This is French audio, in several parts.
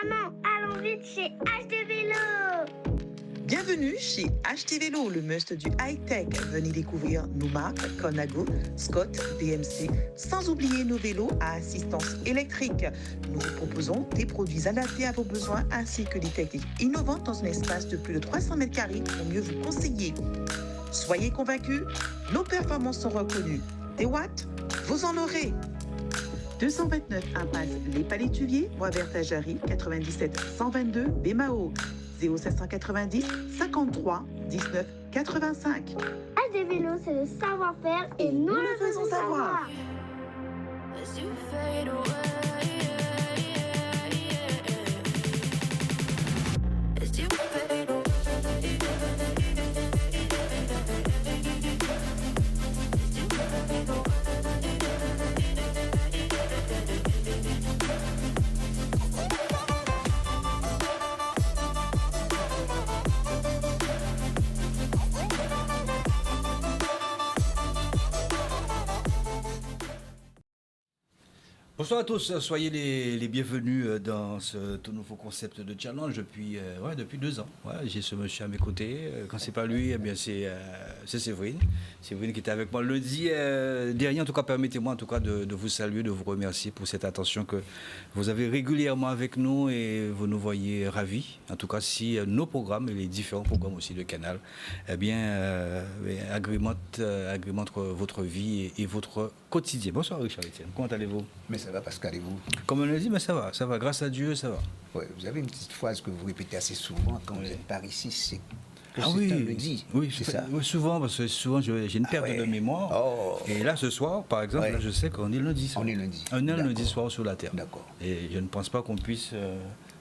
Maman, allons vite chez HD Vélo. Bienvenue chez HT Vélo, le must du high-tech. Venez découvrir nos marques Conago, Scott, BMC, sans oublier nos vélos à assistance électrique. Nous vous proposons des produits adaptés à vos besoins ainsi que des techniques innovantes dans un espace de plus de 300 mètres carrés pour mieux vous conseiller. Soyez convaincus, nos performances sont reconnues. Des watts, vous en aurez. 229 impasse Les Palétuviers, Bois-Vert-Jarry, 97 122 Bémao. 0790 53 19 85. HD Vélo, c'est le savoir-faire et nous le faisons savoir. Bonsoir à tous, soyez les bienvenus dans ce tout nouveau concept de challenge depuis 2 ans. Ouais, j'ai ce monsieur à mes côtés. Quand c'est pas lui, eh bien c'est Séverine. Séverine qui était avec moi lundi dernier. En tout cas, permettez-moi en tout cas de vous saluer, de vous remercier pour cette attention que vous avez régulièrement avec nous et vous nous voyez ravis. En tout cas, si nos programmes et les différents programmes aussi de Canal, eh bien agrémentent votre vie et votre quotidien. Bonsoir Richard Etienne, comment allez-vous? Mais ça va Pascal et vous? Comme on l'a dit, mais ça va, grâce à Dieu, ça va. Ouais, vous avez une petite phrase que vous répétez assez souvent quand vous êtes par ici, c'est que Ah c'est oui, un lundi. oui, c'est ça. Oui, souvent, parce que souvent j'ai une perte de mémoire. Oh. Et là, ce soir, par exemple, Ouais. là, je sais qu'on est lundi soir. On est lundi. On est D'accord. lundi soir sur la Terre. D'accord. Et je ne pense pas qu'on puisse,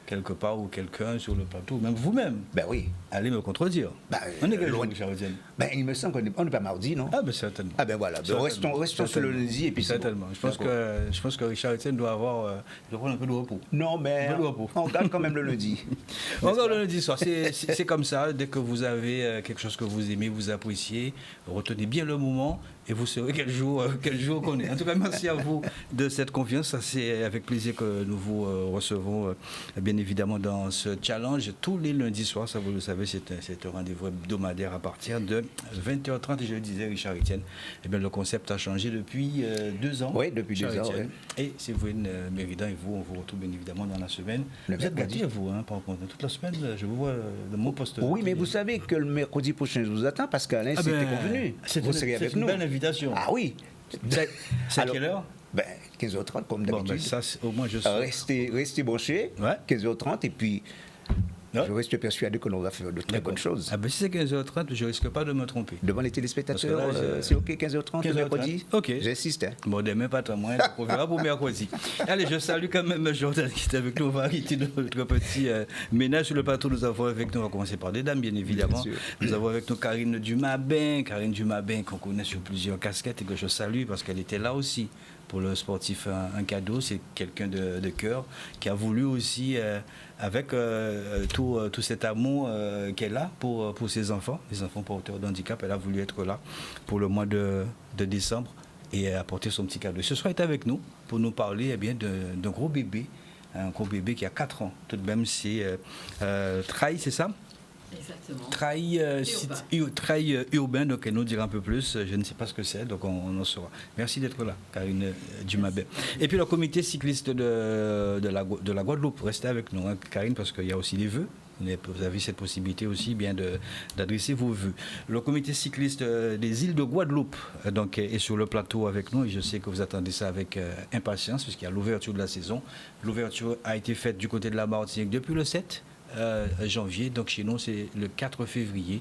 quelque part ou quelqu'un sur le plateau, même vous-même, Ben oui. aller me contredire. Ben, On est quel jour, loin- Richard Etienne? Ben, il me semble qu'on n'est pas mardi, non? Ah, ben certainement. Ah ben voilà, ben, restons sur le lundi et puis c'est Certainement. bon. Je pense que Richard Etienne doit avoir prendre un peu de repos. Non, mais Un peu de repos. on regarde quand même le lundi. On regarde le lundi soir, c'est comme ça. Dès que vous avez quelque chose que vous aimez, vous appréciez, retenez bien le moment et vous saurez quel jour qu'on est. En tout cas, merci à vous de cette confiance. C'est avec plaisir que nous vous recevons, bien évidemment, dans ce challenge. Tous les lundis soirs, ça vous le savez, c'est un rendez-vous hebdomadaire à partir de 20h30. Et je le disais, Richard Etienne, eh bien, le concept a changé depuis 2 ans. Oui, depuis 2 ans. Richard Etienne. Ouais. Et Séverine Méridan et vous, on vous retrouve bien évidemment dans la semaine. Le Vous êtes mercredi. gâtés, vous, hein, toute la semaine, je vous vois de mon poste. Oui, mais vous savez que le mercredi prochain, je vous attends, Pascal, hein, Ah c'était ben, convenu. Vous serez avec une nous. belle invitation. Ah oui. C'est à Alors, quelle heure? Ben, 15h30 comme Bon, d'habitude. ben, ça, au moins, je sais. Restez branchés, Ouais. 15h30, et puis Ouais. je reste persuadé que l'on va faire de très bonnes choses. Ah ben, si c'est 15h30, je risque pas de me tromper. Devant les téléspectateurs, Parce que là, c'est OK, 15h30 le 15h30. mercredi? OK. J'insiste. Hein. Bon, demain, pas tant moins, donc on verra pour mercredi. Allez, je salue quand même Jordan qui est avec nous. On va arrêter notre petit ménage sur le plateau. Nous avons avec nous, on va commencer par des dames, bien évidemment. Bien sûr. Nous avons avec nous Karine Dumabin qu'on connaît sur plusieurs casquettes et que je salue parce qu'elle était là aussi pour le sportif un cadeau. C'est quelqu'un de cœur qui a voulu aussi, avec tout cet amour qu'elle a pour ses enfants, les enfants porteurs de handicap, elle a voulu être là pour le mois de décembre et apporter son petit cadeau. Ce soir, elle est avec nous pour nous parler eh bien, d'un gros bébé, un gros bébé qui a 4 ans. Tout de même, c'est Trahi, c'est ça? Exactement. Trahi urbain, donc elle nous dira un peu plus. Je ne sais pas ce que c'est, donc on en saura. Merci d'être là, Karine Dumabin. Et puis le comité cycliste de la Guadeloupe, restez avec nous, hein, Karine, parce qu'il y a aussi les vœux. Vous avez cette possibilité aussi bien d'adresser vos vœux. Le comité cycliste des îles de Guadeloupe donc, est sur le plateau avec nous et je sais que vous attendez ça avec impatience puisqu'il y a l'ouverture de la saison. L'ouverture a été faite du côté de la Martinique depuis le 7 janvier, donc chez nous c'est le 4 février.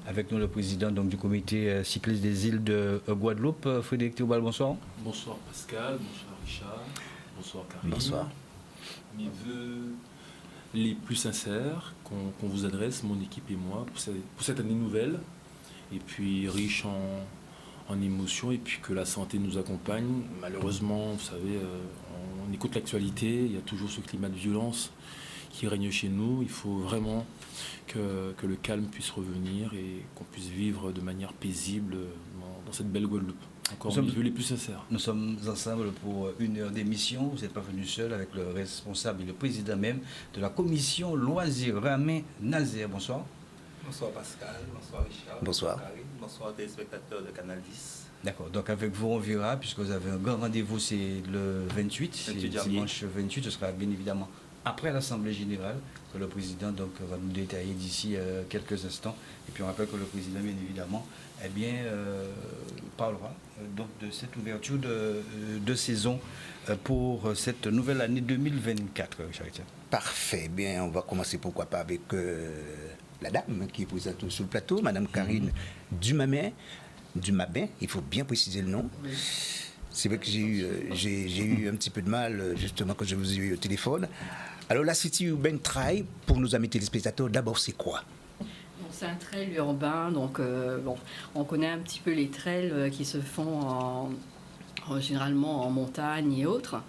Avec nous le président donc, du comité cycliste des îles de Guadeloupe, Frédéric Théobald, bonsoir. Bonsoir Pascal, bonsoir Richard, bonsoir Karine. Bonsoir. Mes voeux les plus sincères qu'on vous adresse, mon équipe et moi, pour cette année nouvelle, et puis riche en émotions, et puis que la santé nous accompagne. Malheureusement, vous savez, on écoute l'actualité, il y a toujours ce climat de violence qui règne chez nous. Il faut vraiment que le calme puisse revenir et qu'on puisse vivre de manière paisible dans cette belle Guadeloupe. Encore mes vœux les plus sincères. Nous sommes ensemble pour une heure d'émission. Vous n'êtes pas venu seul avec le responsable et le président même de la commission loisirs, Ramin Nazer. Bonsoir. Bonsoir Pascal, bonsoir Richard. Bonsoir. Karine, bonsoir téléspectateurs de Canal 10. D'accord, donc avec vous on verra, puisque vous avez un grand rendez-vous, c'est le 28, c'est 28 dimanche 28, ce sera bien évidemment après l'Assemblée Générale, que le président donc, va nous détailler d'ici quelques instants. Et puis on rappelle que le président, bien évidemment, parlera donc de cette ouverture de saison pour cette nouvelle année 2024, Charité. Parfait. Bien, on va commencer pourquoi pas avec la dame qui est présente sur le plateau, Madame Karine Dumabin, il faut bien préciser le nom. Oui. C'est vrai que j'ai eu un petit peu de mal justement quand je vous ai eu au téléphone. Alors la City Urban Trail, pour nos amis téléspectateurs, d'abord c'est quoi? C'est un trail urbain, donc on connaît un petit peu les trails qui se font généralement en montagne et autres.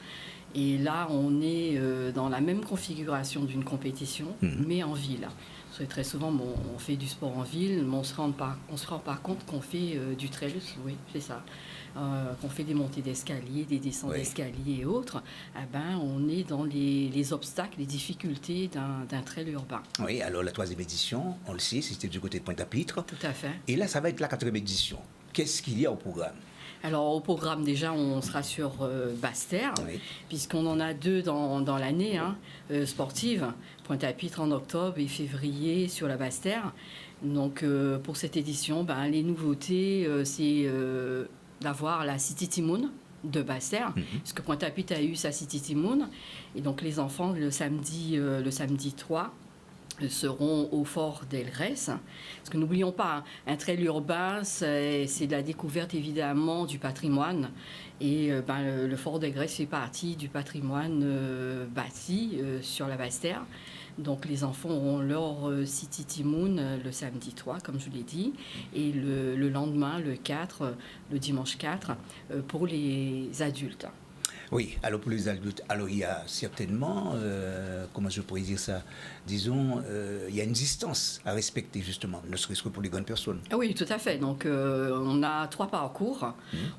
Et là, on est dans la même configuration d'une compétition, mais en ville. Parce que très souvent, on fait du sport en ville, mais on se rend pas compte qu'on fait du trail, oui, c'est ça. Qu'on fait des montées d'escalier, des descentes d'escalier et autres, on est dans les obstacles, les difficultés d'un trail urbain. Oui, alors la 3e édition, on le sait, c'était du côté de Pointe-à-Pitre. Tout à fait. Et là, ça va être la 4e édition. Qu'est-ce qu'il y a au programme? Alors au programme déjà on sera sur Basse-Terre, puisqu'on en a 2 dans l'année sportive, Pointe-à-Pitre en octobre et février sur la Basse-Terre. Donc pour cette édition, les nouveautés c'est d'avoir la City Timoun de Basse-Terre, parce que Pointe-à-Pitre a eu sa City Timoun, et donc les enfants le samedi 3 seront au fort d'Elgrès. Parce que n'oublions pas, un trail urbain, c'est de la découverte évidemment du patrimoine. Et le fort d'Elgrès fait partie du patrimoine bâti sur la Basse-Terre. Donc les enfants auront leur City Timoun le samedi 3, comme je l'ai dit, et le lendemain, le dimanche 4, pour les adultes. Oui, alors pour les adultes, alors il y a certainement, comment je pourrais dire ça, disons, il y a une distance à respecter justement, ne serait-ce que pour les grandes personnes. Ah oui, tout à fait. Donc on a 3 parcours.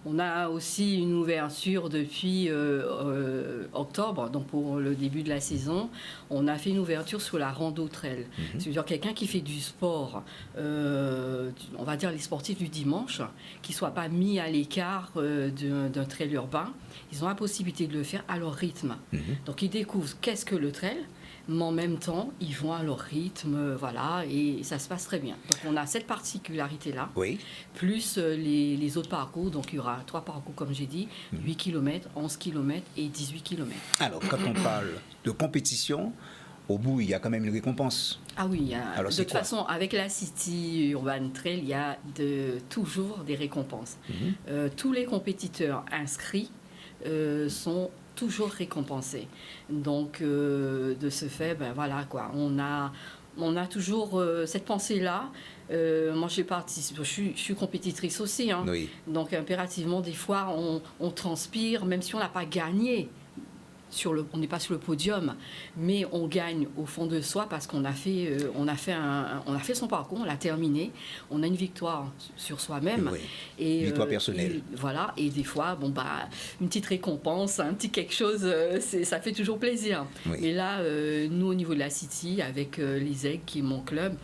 On a aussi une ouverture depuis octobre, donc pour le début de la saison. On a fait une ouverture sur la rando trail. C'est-à-dire quelqu'un qui fait du sport, on va dire les sportifs du dimanche, qui ne soient pas mis à l'écart d'un trail urbain. Ils ont la possibilité de le faire à leur rythme. Donc ils découvrent qu'est-ce que le trail, mais en même temps, ils vont à leur rythme, voilà, et ça se passe très bien. Donc on a cette particularité-là, plus les autres parcours. Donc il y aura 3 parcours, comme j'ai dit, 8 km, 11 km et 18 km. Alors quand on parle de compétition, au bout, il y a quand même une récompense. Ah oui, alors, de toute façon, avec la City Urban Trail, il y a toujours des récompenses. Tous les compétiteurs inscrits sont toujours récompensés. Donc, de ce fait, voilà quoi, on a toujours cette pensée-là. Moi, je suis compétitrice aussi. Donc, impérativement, des fois, on transpire, même si on n'a pas gagné. On n'est pas sur le podium, mais on gagne au fond de soi parce qu'on a fait, on a fait son parcours, on l'a terminé, on a une victoire sur soi-même. Et, victoire personnelle. Voilà, et des fois, une petite récompense, un petit quelque chose, ça fait toujours plaisir. Et là, nous, au niveau de la City, avec les Aigles, qui est mon club,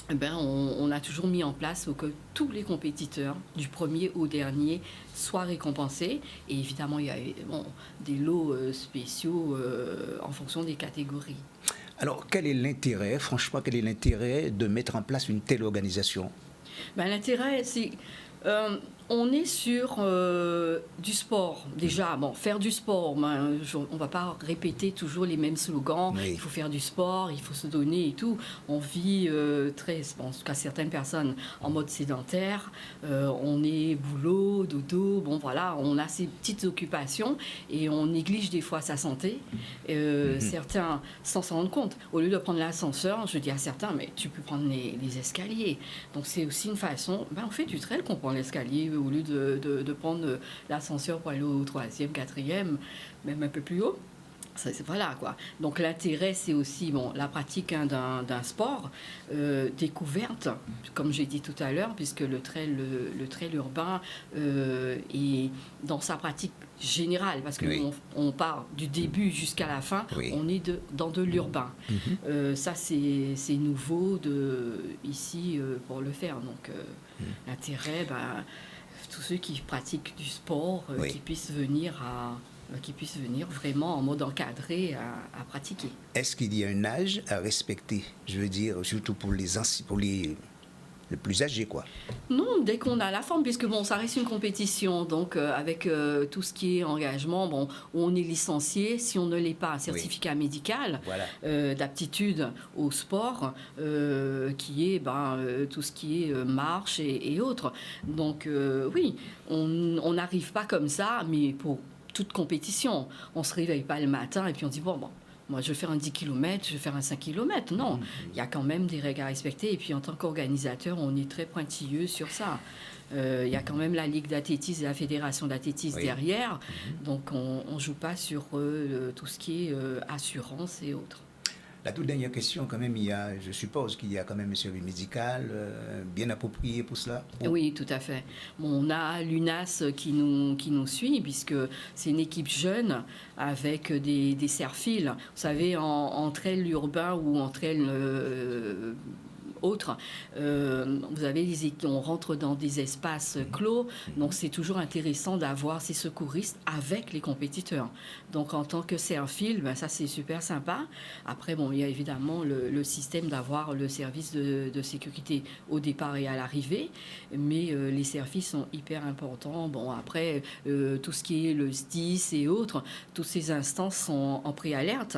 on a toujours mis en place pour que tous les compétiteurs, du premier au dernier, soient récompensés. Et évidemment, il y a des lots spéciaux en fonction des catégories. Alors, quel est l'intérêt, franchement, de mettre en place une telle organisation? L'intérêt, c'est... on est sur du sport. Déjà, faire du sport, on ne va pas répéter toujours les mêmes slogans. Il faut faire du sport, il faut se donner et tout. On vit en tout cas certaines personnes, en mode sédentaire. On est boulot, dodo, on a ces petites occupations et on néglige des fois sa santé. Certains, sans s'en rendre compte, au lieu de prendre l'ascenseur, je dis à certains, mais tu peux prendre les escaliers. Donc c'est aussi une façon, on fait du trail qu'on prend l'escalier au lieu de prendre l'ascenseur pour aller au 3e, 4e, même un peu plus haut. Voilà quoi. Donc l'intérêt, c'est aussi la pratique d'un sport, découverte, comme j'ai dit tout à l'heure, puisque le trail urbain est dans sa pratique générale, parce que on part du début jusqu'à la fin, on est dans de l'urbain. Ça, c'est nouveau ici pour le faire. Donc l'intérêt, tous ceux qui pratiquent du sport, qui puissent venir vraiment en mode encadré à pratiquer. Est-ce qu'il y a un âge à respecter? Je veux dire, surtout pour les plus âgés, quoi. Non, dès qu'on a la forme, puisque ça reste une compétition, donc avec tout ce qui est engagement, on est licencié, si on ne l'est pas, un certificat médical d'aptitude au sport, qui est tout ce qui est marche et autres. Donc oui, on n'arrive pas comme ça, mais pour toute compétition, on ne se réveille pas le matin et puis on dit moi, je vais faire un 10 km, je vais faire un 5 km. Non, il y a quand même des règles à respecter. Et puis, en tant qu'organisateur, on est très pointilleux sur ça. Il y a quand même la Ligue d'athlétisme et la Fédération d'athlétisme derrière. Donc, on ne joue pas sur tout ce qui est assurance et autres. La toute dernière question, quand même, je suppose qu'il y a quand même un service médical bien approprié pour cela. Oui, tout à fait. On a l'UNAS qui nous suit, puisque c'est une équipe jeune avec des serre-files. Vous savez, en trail urbain ou en trail autres, vous avez on rentre dans des espaces clos, donc c'est toujours intéressant d'avoir ces secouristes avec les compétiteurs. Donc en tant que serre-file, ça c'est super sympa. Après, il y a évidemment le système d'avoir le service de sécurité au départ et à l'arrivée, mais les serre-files sont hyper importants. Après, tout ce qui est le SDIS et autres, toutes ces instances sont en préalerte.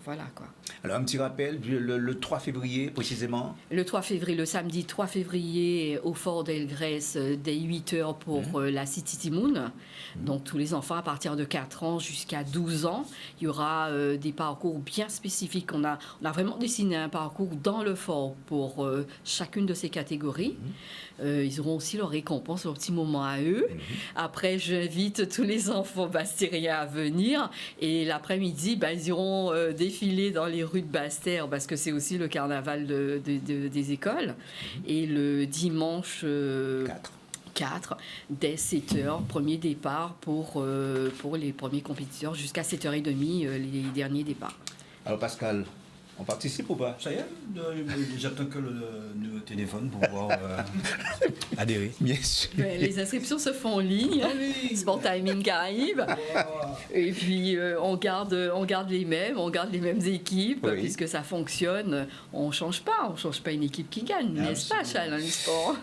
Voilà quoi. Alors un petit rappel, le 3 février précisément. Le 3 février, le samedi 3 février au Fort d'Elgrès dès 8h pour la City Moon. Donc tous les enfants à partir de 4 ans jusqu'à 12 ans. Il y aura des parcours bien spécifiques. On a vraiment dessiné un parcours dans le fort pour chacune de ces catégories. Ils auront aussi leur récompense, leur petit moment à eux. Après, j'invite tous les enfants bastériens à venir. Et l'après-midi, ils iront défiler dans les rues de Basse-Terre parce que c'est aussi le carnaval des écoles. Et le dimanche 4, dès 7h, premier départ pour les premiers compétiteurs jusqu'à 7h30, les derniers départs. Alors Pascal, on participe ou pas? Ça y est, j'attends que le téléphone pour pouvoir adhérer. Bien sûr. Les inscriptions se font en ligne, Sport Timing Caraïbes. Et puis on garde les mêmes équipes, puisque ça fonctionne. On ne change pas une équipe qui gagne, n'est-ce pas, Charles, le sport?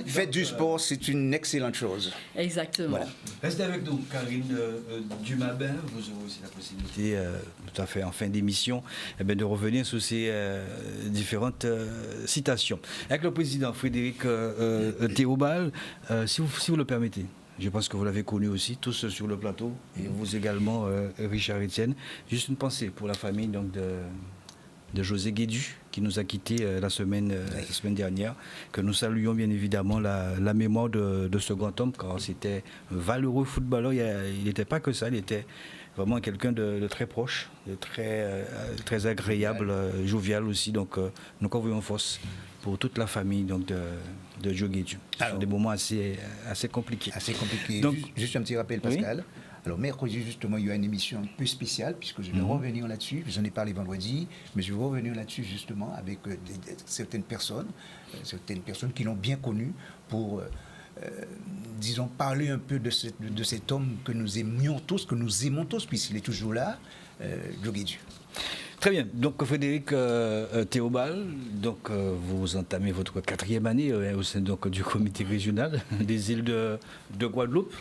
Faites du sport, c'est une excellente chose. Exactement. Voilà. Restez avec nous, Karine Dumabin. Vous aurez aussi la possibilité, tout à fait en fin d'émission, de revenir sur ces différentes citations. Avec le président Frédéric Théobald, si vous le permettez. Je pense que vous l'avez connu aussi, tous sur le plateau, et vous également, Richard Etienne. Juste une pensée pour la famille de José Guédu, qui nous a quittés la semaine dernière, que nous saluons bien évidemment la mémoire de ce grand homme, car c'était un valeureux footballeur. Il n'était pas que ça, il était vraiment quelqu'un de très proche, de très agréable, jovial aussi. Donc nous envoyons force pour toute la famille de Joe Guédu. Ce sont des moments assez compliqués. Assez compliqués. Donc, juste un petit rappel, Pascal. Alors, mercredi, justement, il y a une émission un peu spéciale, puisque je vais revenir là-dessus. J'en ai parlé vendredi, mais je vais revenir là-dessus, justement, avec certaines personnes qui l'ont bien connu pour, disons, parler un peu de cet homme que nous aimions tous, puisqu'il est toujours là, Joe Guédu. Très bien. Donc, Frédéric Théobald, donc, vous entamez votre 4e année au sein du comité régional des îles de Guadeloupe.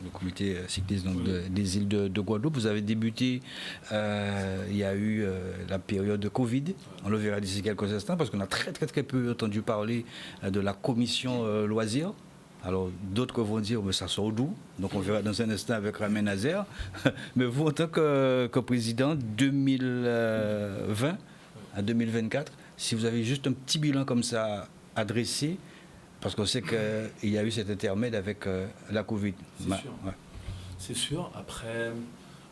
Le comité cycliste des îles de Guadeloupe. Vous avez débuté, il y a eu la période de Covid. On le verra d'ici quelques instants parce qu'on a très peu entendu parler de la commission loisirs. Alors d'autres vont dire ça sort d'où? Donc on verra dans un instant avec Ramin Nazer. Mais vous, en tant que président 2020 à 2024, si vous avez juste un petit bilan comme ça à dresser, parce qu'on sait qu'il y a eu cet intermède avec la Covid. C'est sûr. Après,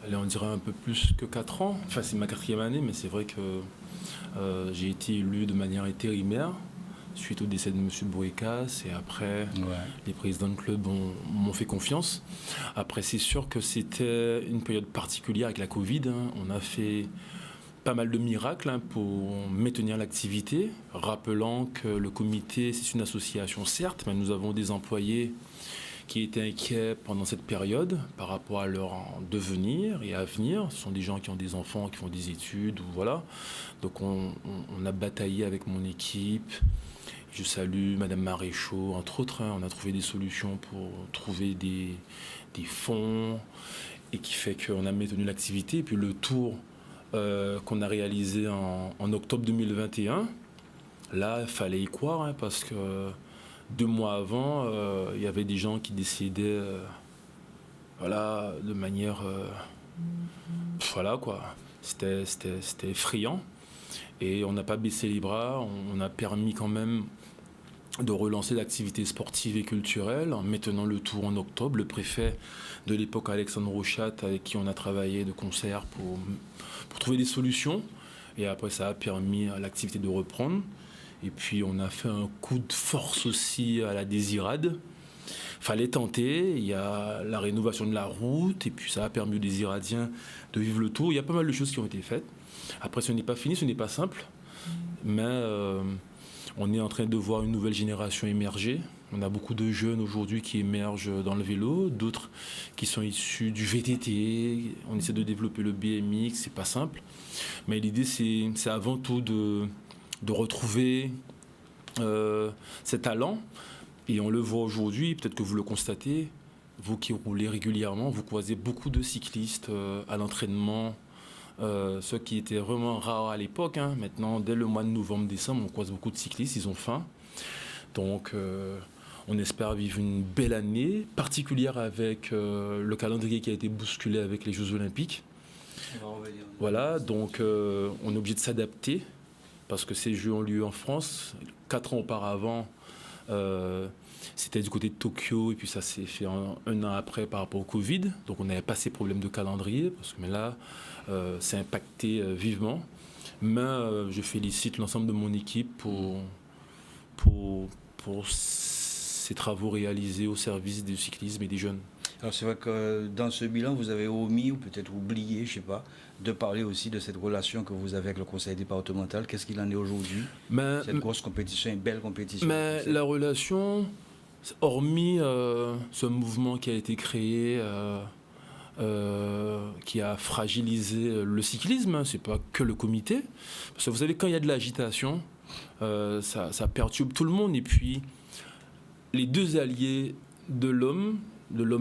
Allez, on dirait un peu plus que 4 ans. Enfin, c'est ma 4e année, mais c'est vrai que j'ai été élu de manière intérimaire suite au décès de M. Boécas, et après, les présidents de club m'ont fait confiance. Après, c'est sûr que c'était une période particulière avec la Covid. On a fait pas mal de miracles pour maintenir l'activité, rappelant que le comité, c'est une association certes, mais nous avons des employés qui étaient inquiets pendant cette période par rapport à leur devenir et avenir. Ce sont des gens qui ont des enfants, qui font des études, ou voilà. Donc on a bataillé avec mon équipe. Je salue Madame Maréchaux, entre autres. On a trouvé des solutions pour trouver des fonds, et qui fait qu'on a maintenu l'activité. Et puis le tour qu'on a réalisé en octobre 2021, là, il fallait y croire, parce que 2 mois avant, il y avait des gens qui décédaient voilà, de manière... voilà quoi, c'était effrayant. Et on n'a pas baissé les bras, on a permis quand même de relancer l'activité sportive et culturelle en maintenant le tour en octobre. Le préfet de l'époque, Alexandre Rochat, avec qui on a travaillé de concert pour trouver des solutions. Et après, ça a permis à l'activité de reprendre. Et puis, on a fait un coup de force aussi à la Désirade. Fallait tenter. Il y a la rénovation de la route. Et puis, ça a permis aux Désiradiens de vivre le tour. Il y a pas mal de choses qui ont été faites. Après, ce n'est pas fini, ce n'est pas simple. Mais on est en train de voir une nouvelle génération émerger. On a beaucoup de jeunes aujourd'hui qui émergent dans le vélo, d'autres qui sont issus du VTT. On essaie de développer le BMX, c'est pas simple. Mais l'idée, c'est avant tout de retrouver ces talents. Et on le voit aujourd'hui, peut-être que vous le constatez, vous qui roulez régulièrement, vous croisez beaucoup de cyclistes à l'entraînement, ce qui était vraiment rare à l'époque. Maintenant, dès le mois de novembre-décembre, on croise beaucoup de cyclistes, ils ont faim. Donc, on espère vivre une belle année, particulière avec le calendrier qui a été bousculé avec les Jeux Olympiques. Voilà, donc on est obligé de s'adapter, parce que ces Jeux ont lieu en France. 4 ans auparavant, c'était du côté de Tokyo, et puis ça s'est fait un an après par rapport au Covid. Donc on n'avait pas ces problèmes de calendrier, mais là, c'est impacté vivement. Mais je félicite l'ensemble de mon équipe pour ces travaux réalisés au service du cyclisme et des jeunes. Alors c'est vrai que dans ce bilan, vous avez omis, ou peut-être oublié, je ne sais pas, de parler aussi de cette relation que vous avez avec le conseil départemental. Qu'est-ce qu'il en est aujourd'hui? Cette grosse compétition, une belle compétition. Mais la relation, hormis ce mouvement qui a été créé, qui a fragilisé le cyclisme, c'est pas que le comité. Parce que vous savez, quand il y a de l'agitation, ça perturbe tout le monde. Et puis, les deux alliés de l'homme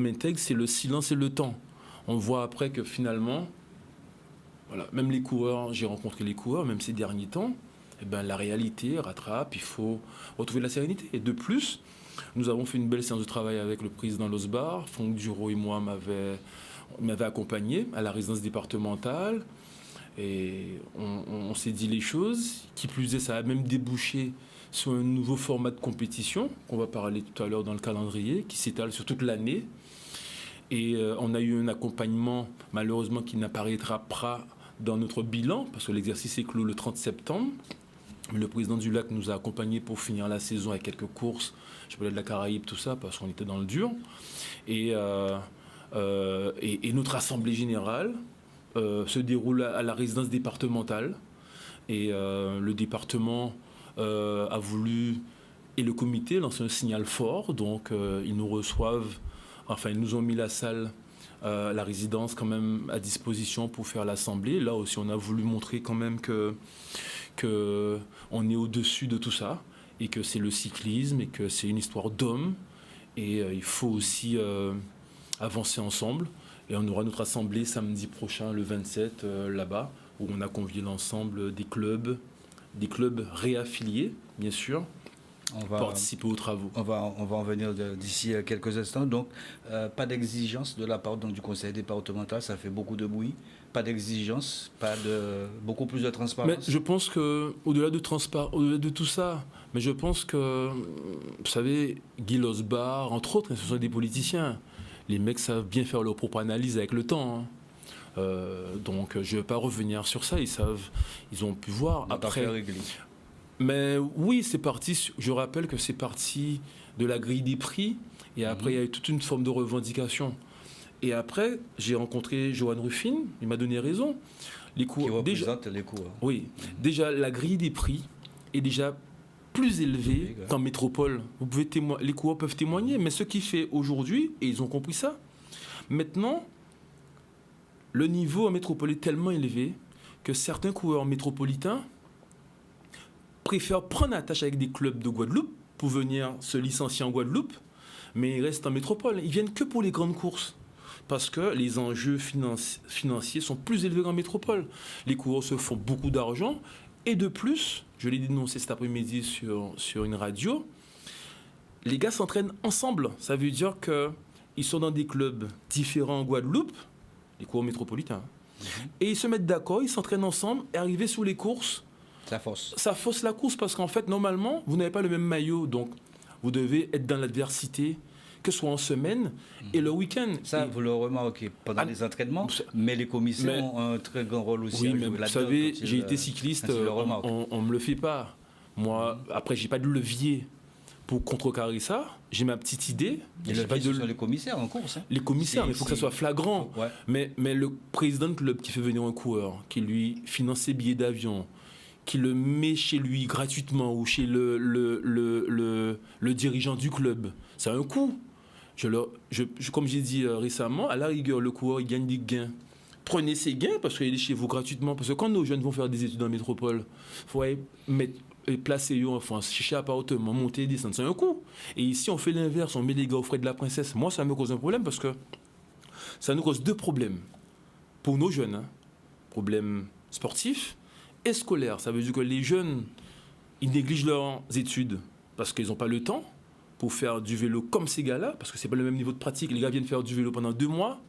intègre, c'est le silence et le temps. On voit après que finalement, voilà, même les coureurs, j'ai rencontré les coureurs, même ces derniers temps, la réalité rattrape, il faut retrouver de la sérénité. Et de plus, nous avons fait une belle séance de travail avec le président Losbar. Franck Duro et moi m'avait accompagné à la résidence départementale. Et on s'est dit les choses. Qui plus est, ça a même débouché sur un nouveau format de compétition qu'on va parler tout à l'heure dans le calendrier, qui s'étale sur toute l'année. Et on a eu un accompagnement, malheureusement, qui n'apparaîtra pas dans notre bilan, parce que l'exercice est clos le 30 septembre. Le président du Lac nous a accompagnés pour finir la saison avec quelques courses, je parlais de la Caraïbe, tout ça, parce qu'on était dans le dur. Et notre assemblée générale se déroule à la résidence départementale. Et le département a voulu, et le comité lance un signal fort, donc ils nous reçoivent, enfin ils nous ont mis la salle, la résidence quand même à disposition pour faire l'assemblée. Là aussi on a voulu montrer quand même que on est au-dessus de tout ça, et que c'est le cyclisme, et que c'est une histoire d'hommes, et il faut aussi avancer ensemble. Et on aura notre assemblée samedi prochain, le 27, là-bas, où on a convié l'ensemble des clubs réaffiliés, bien sûr, pour participer aux travaux. On va en venir d'ici quelques instants. Donc, pas d'exigence de la part du conseil départemental, ça fait beaucoup de bruit. Pas d'exigence, beaucoup plus de transparence. Mais je pense que au-delà de tout ça, mais je pense que, vous savez, Guy Losbar, entre autres, ce sont des politiciens. Les mecs savent bien faire leur propre analyse avec le temps. Donc je ne vais pas revenir sur ça, ils ont pu voir après. Réglé. Mais oui, c'est parti, je rappelle que c'est parti de la grille des prix, et après il y a eu toute une forme de revendication. Et après, j'ai rencontré Johan Ruffin, il m'a donné raison. Qui représente les cours. Oui, déjà la grille des prix est déjà plus élevée qu'en métropole. Vous pouvez les coureurs peuvent témoigner, mais ce qui fait aujourd'hui, et ils ont compris ça, maintenant, le niveau en métropole est tellement élevé que certains coureurs métropolitains préfèrent prendre attache avec des clubs de Guadeloupe pour venir se licencier en Guadeloupe, mais ils restent en métropole. Ils viennent que pour les grandes courses, parce que les enjeux financiers sont plus élevés qu'en métropole. Les coureurs se font beaucoup d'argent, et de plus, je l'ai dénoncé cet après-midi sur une radio, les gars s'entraînent ensemble. Ça veut dire qu'ils sont dans des clubs différents en Guadeloupe, les coureurs métropolitains, et ils se mettent d'accord, ils s'entraînent ensemble, et arriver sur les courses, ça fausse la course, parce qu'en fait, normalement, vous n'avez pas le même maillot, donc vous devez être dans l'adversité, que ce soit en semaine et le week-end. Ça, vous le remarquez pendant les entraînements, mais les commissaires ont un très grand rôle aussi. Oui, mais vous savez, j'ai été cycliste, on ne me le fait pas. Moi, après, j'ai pas de levier pour contrecarrer ça. J'ai ma petite idée. Et le levier, ce sont les commissaires en course. Les commissaires, mais il faut que ça soit flagrant. Ouais. Mais le président de club qui fait venir un coureur, qui lui finance ses billets d'avion, qui le met chez lui gratuitement ou chez le dirigeant du club, c'est un coût. Comme j'ai dit récemment, à la rigueur, le coureur, il gagne des gains. Prenez ces gains parce qu'il est chez vous gratuitement. Parce que quand nos jeunes vont faire des études en métropole, il faut placer eux en France, chercher appartement, monter et descendre, c'est un coût. Et ici, on fait l'inverse, on met les gars aux frais de la princesse. Moi, ça me cause un problème parce que ça nous cause 2 problèmes pour nos jeunes. Problème sportif et scolaire. Ça veut dire que les jeunes, ils négligent leurs études parce qu'ils n'ont pas le temps pour faire du vélo comme ces gars-là, parce que c'est pas le même niveau de pratique. Les gars viennent faire du vélo pendant 2 mois,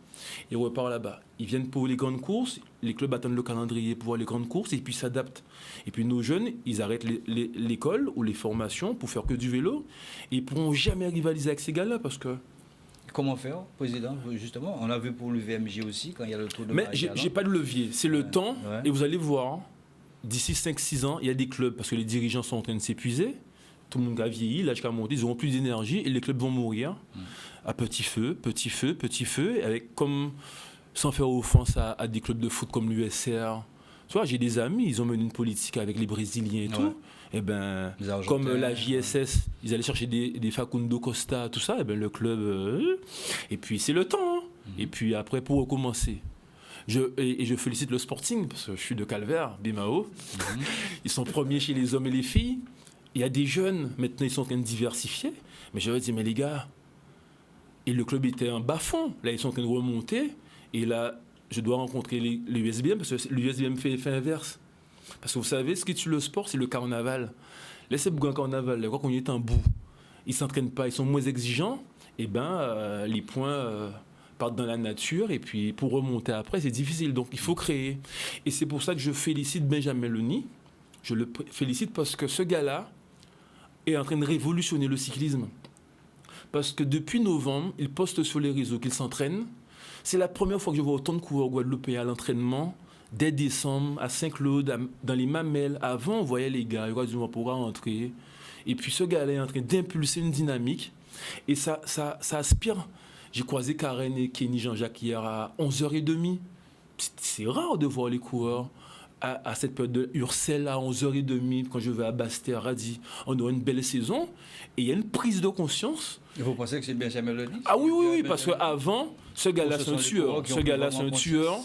ils repartent là-bas. Ils viennent pour les grandes courses, les clubs attendent le calendrier pour voir les grandes courses, et puis s'adaptent. Et puis nos jeunes, ils arrêtent l'école ou les formations pour faire que du vélo, et ils ne pourront jamais rivaliser avec ces gars-là, parce que... Comment faire, président, justement? On l'a vu pour le VMG aussi, quand il y a le tour de Mais j'ai pas de levier, c'est le temps, et vous allez voir, d'ici 5-6 ans, il y a des clubs, parce que les dirigeants sont en train de s'épuiser, tout le monde a vieilli, l'âge a monté, ils n'auront plus d'énergie et les clubs vont mourir à petit feu, avec comme, sans faire offense à des clubs de foot comme l'USR. Tu vois, j'ai des amis, ils ont mené une politique avec les Brésiliens et tout. Et ben, comme la JSS, ils allaient chercher des Facundo Costa, tout ça, et ben le club. Et puis c'est le temps. Hein. Et puis après, pour recommencer. Je félicite le Sporting, parce que je suis de Calvaire, Bimao. Ils sont premiers chez les hommes et les filles. Il y a des jeunes, maintenant ils sont en train de diversifier. Mais je leur dis, mais les gars, et le club était en bas-fond. Là, ils sont en train de remonter. Et là, je dois rencontrer les USBM, parce que l'USBM fait l'effet inverse. Parce que vous savez, ce qui tue le sport, c'est le carnaval. Laissez bouger un carnaval, là, quand on est en bout, ils ne s'entraînent pas, ils sont moins exigeants. Et ben, les points partent dans la nature. Et puis, pour remonter après, c'est difficile. Donc, il faut créer. Et c'est pour ça que je félicite Benjamin Loni. Je le félicite parce que ce gars-là est en train de révolutionner le cyclisme. Parce que depuis novembre, il poste sur les réseaux qu'il s'entraîne. C'est la première fois que je vois autant de coureurs guadeloupéens à l'entraînement. Dès décembre, à Saint-Claude, dans les Mamelles. Avant, on voyait les gars, ils disaient, on pourra rentrer. Et puis ce gars-là est en train d'impulser une dynamique. Et ça aspire. J'ai croisé Karen et Kenny Jean-Jacques hier à 11h30. C'est rare de voir les coureurs à cette période de Ursel à 11h30, quand je vais à Basse-Terre, a dit on aura une belle saison. Et il y a une prise de conscience. Et vous pensez que c'est Benjamin Loni? Ah oui, parce qu'avant, ce gars-là, c'est un tueur. Ce gars-là, c'est un tueur.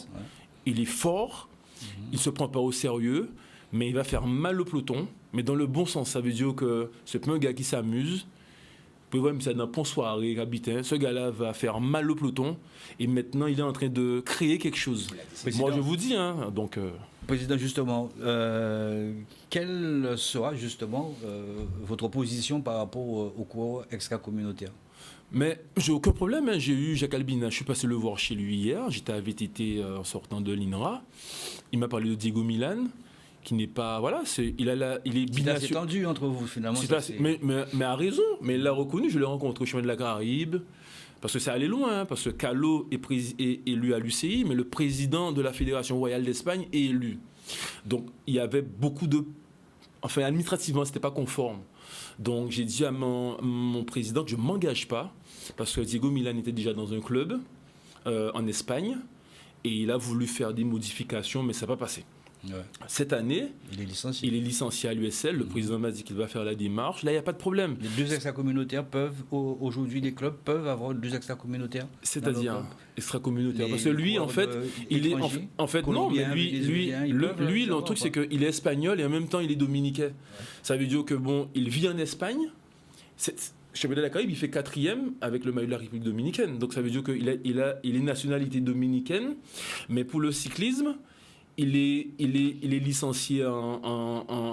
Il est fort, il ne se prend pas au sérieux, mais il va faire mal au peloton. Mais dans le bon sens, ça veut dire que c'est pas un gars qui s'amuse. Vous pouvez voir, c'est dans Pont Soirée, Habitin. Ce gars-là va faire mal au peloton. Et maintenant, il est en train de créer quelque chose. Moi, je vous dis, hein, donc... Président, justement, quelle sera justement votre position par rapport aux coureurs extra-communautaires? Mais j'ai aucun problème, hein. J'ai eu Jacques Albina, je suis passé le voir chez lui hier, j'étais à VTT en sortant de l'INRA. Il m'a parlé de Diego Milan, qui n'est pas... Voilà, il est binational. C'est tendu entre vous, finalement. Mais à raison, mais il l'a reconnu, je l'ai rencontré au chemin de la Caraïbe. Parce que ça allait loin, hein, parce que Callot est élu à l'UCI, mais le président de la Fédération royale d'Espagne est élu. Donc, il y avait beaucoup de... Enfin, administrativement, ce n'était pas conforme. Donc, j'ai dit à mon président que je ne m'engage pas, parce que Diego Milan était déjà dans un club en Espagne, et il a voulu faire des modifications, mais ça n'a pas passé. Ouais. Cette année, Il est licencié. il est licencié à l'USL. Le président m'a dit qu'il va faire la démarche. Là, il n'y a pas de problème. Les deux extra-communautaires peuvent, aujourd'hui, les clubs peuvent avoir deux extra-communautaires. C'est-à-dire extra-communautaire. Les Parce que lui, en fait, il est. En fait, non, mais lui, le truc, c'est qu'il est espagnol et en même temps, il est dominicain. Ça veut dire que, bon, il vit en Espagne. Championnat de la Caraïbe, il fait 4e avec le maillot de la République dominicaine. Donc, ça veut dire qu'il est nationalité dominicaine. Mais pour le cyclisme, il est licencié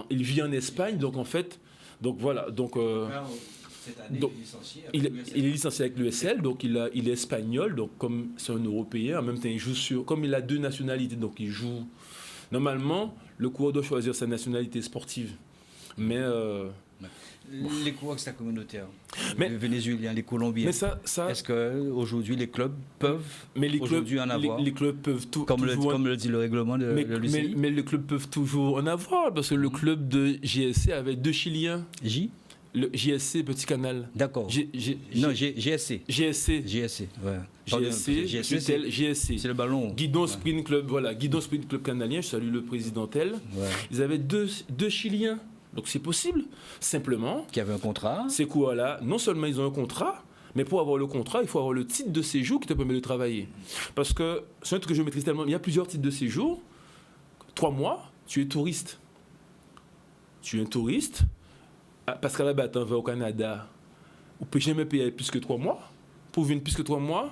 il vit en Espagne, donc en fait, donc voilà, donc, cette année, donc il est licencié avec il est licencié avec l'USL, donc il est espagnol, donc comme c'est un Européen, en même temps il joue comme il a deux nationalités, donc il joue. Normalement, le coureur doit choisir sa nationalité sportive, mais les coureurs extra-communautaires, Mais- les Vénézuéliens, les Colombiens. mais ça Est-ce qu'aujourd'hui les clubs peuvent les aujourd'hui clubs, en avoir les clubs peuvent comme toujours le dit le règlement de l'UCI? mais les clubs peuvent toujours en avoir, parce que le club de JSC avait 2 Chiliens. Le JSC, Petit Canal. D'accord. Non, GSC. GSC. GSC, ouais. Pardon, GSC, Butel, GSC. C'est le ballon. Guidon Sprint Club, voilà, Guidon Sprint Club canadien, je salue le président tel. Ouais. Ils avaient deux Chiliens, donc c'est possible. Simplement, Qui avait un contrat. ces coureurs-là, non seulement ils ont un contrat, mais pour avoir le contrat, il faut avoir le titre de séjour qui te permet de travailler. Parce que, c'est un truc que je maîtrise tellement, il y a plusieurs titres de séjour. 3 mois, tu es touriste. Tu es un touriste. Parce qu'à la base, tu vas au Canada, ou peut jamais payer plus que 3 mois. Pour venir plus que 3 mois,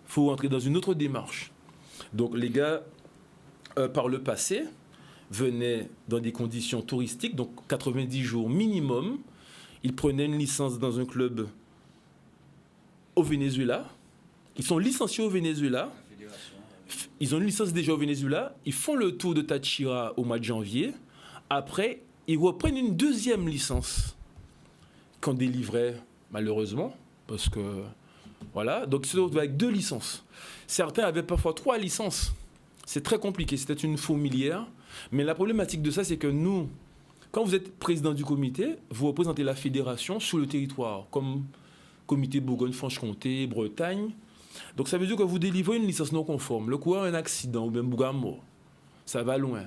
il faut entrer dans une autre démarche. Donc les gars, par le passé, venaient dans des conditions touristiques, donc 90 jours minimum. Ils prenaient une licence dans un club au Venezuela. Ils sont licenciés au Venezuela. Ils ont une licence déjà au Venezuela. Ils font le tour de Táchira au mois de janvier. Après, ils reprennent une deuxième licence qu'on délivrait malheureusement, parce que voilà, donc ils se retrouvent avec 2 licences. Certains avaient parfois 3 licences. C'est très compliqué, c'était une fourmilière. Mais la problématique de ça, c'est que nous, quand vous êtes président du comité, vous représentez la fédération sur le territoire, comme comité Bourgogne-Franche-Comté, Bretagne. Donc ça veut dire que vous délivrez une licence non conforme. Le coureur a un accident ou même Bouga mort. Ça va loin.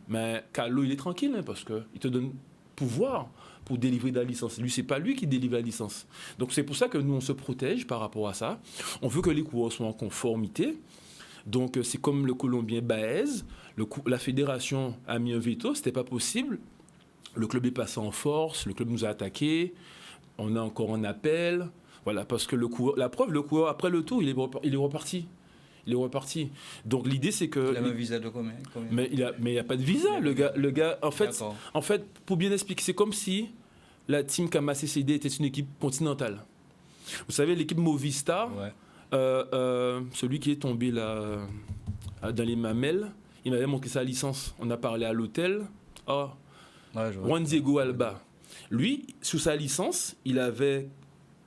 Mais Callot, il est tranquille, hein, parce qu'il te donne pouvoir pour délivrer la licence. Lui, c'est pas lui qui délivre la licence. Donc c'est pour ça que nous, on se protège par rapport à ça. On veut que les coureurs soient en conformité. Donc c'est comme le Colombien Baez. La fédération a mis un veto, c'était pas possible. Le club est passé en force, le club nous a attaqués. On a encore un appel. Voilà, parce que la preuve, le coureur, après le tour, il est reparti. Il est reparti. Donc l'idée, c'est que... Il a un visa de combien? Mais il n'y a pas de visa. Le gars en fait, pour bien expliquer, c'est comme si la team Kama CCD était une équipe continentale. Vous savez, l'équipe Movistar, Ouais. celui qui est tombé là, dans les mamelles, il m'avait montré sa licence. On a parlé à l'hôtel. Oh, Ouais, je vois. Juan Diego Alba. Lui, sous sa licence, il avait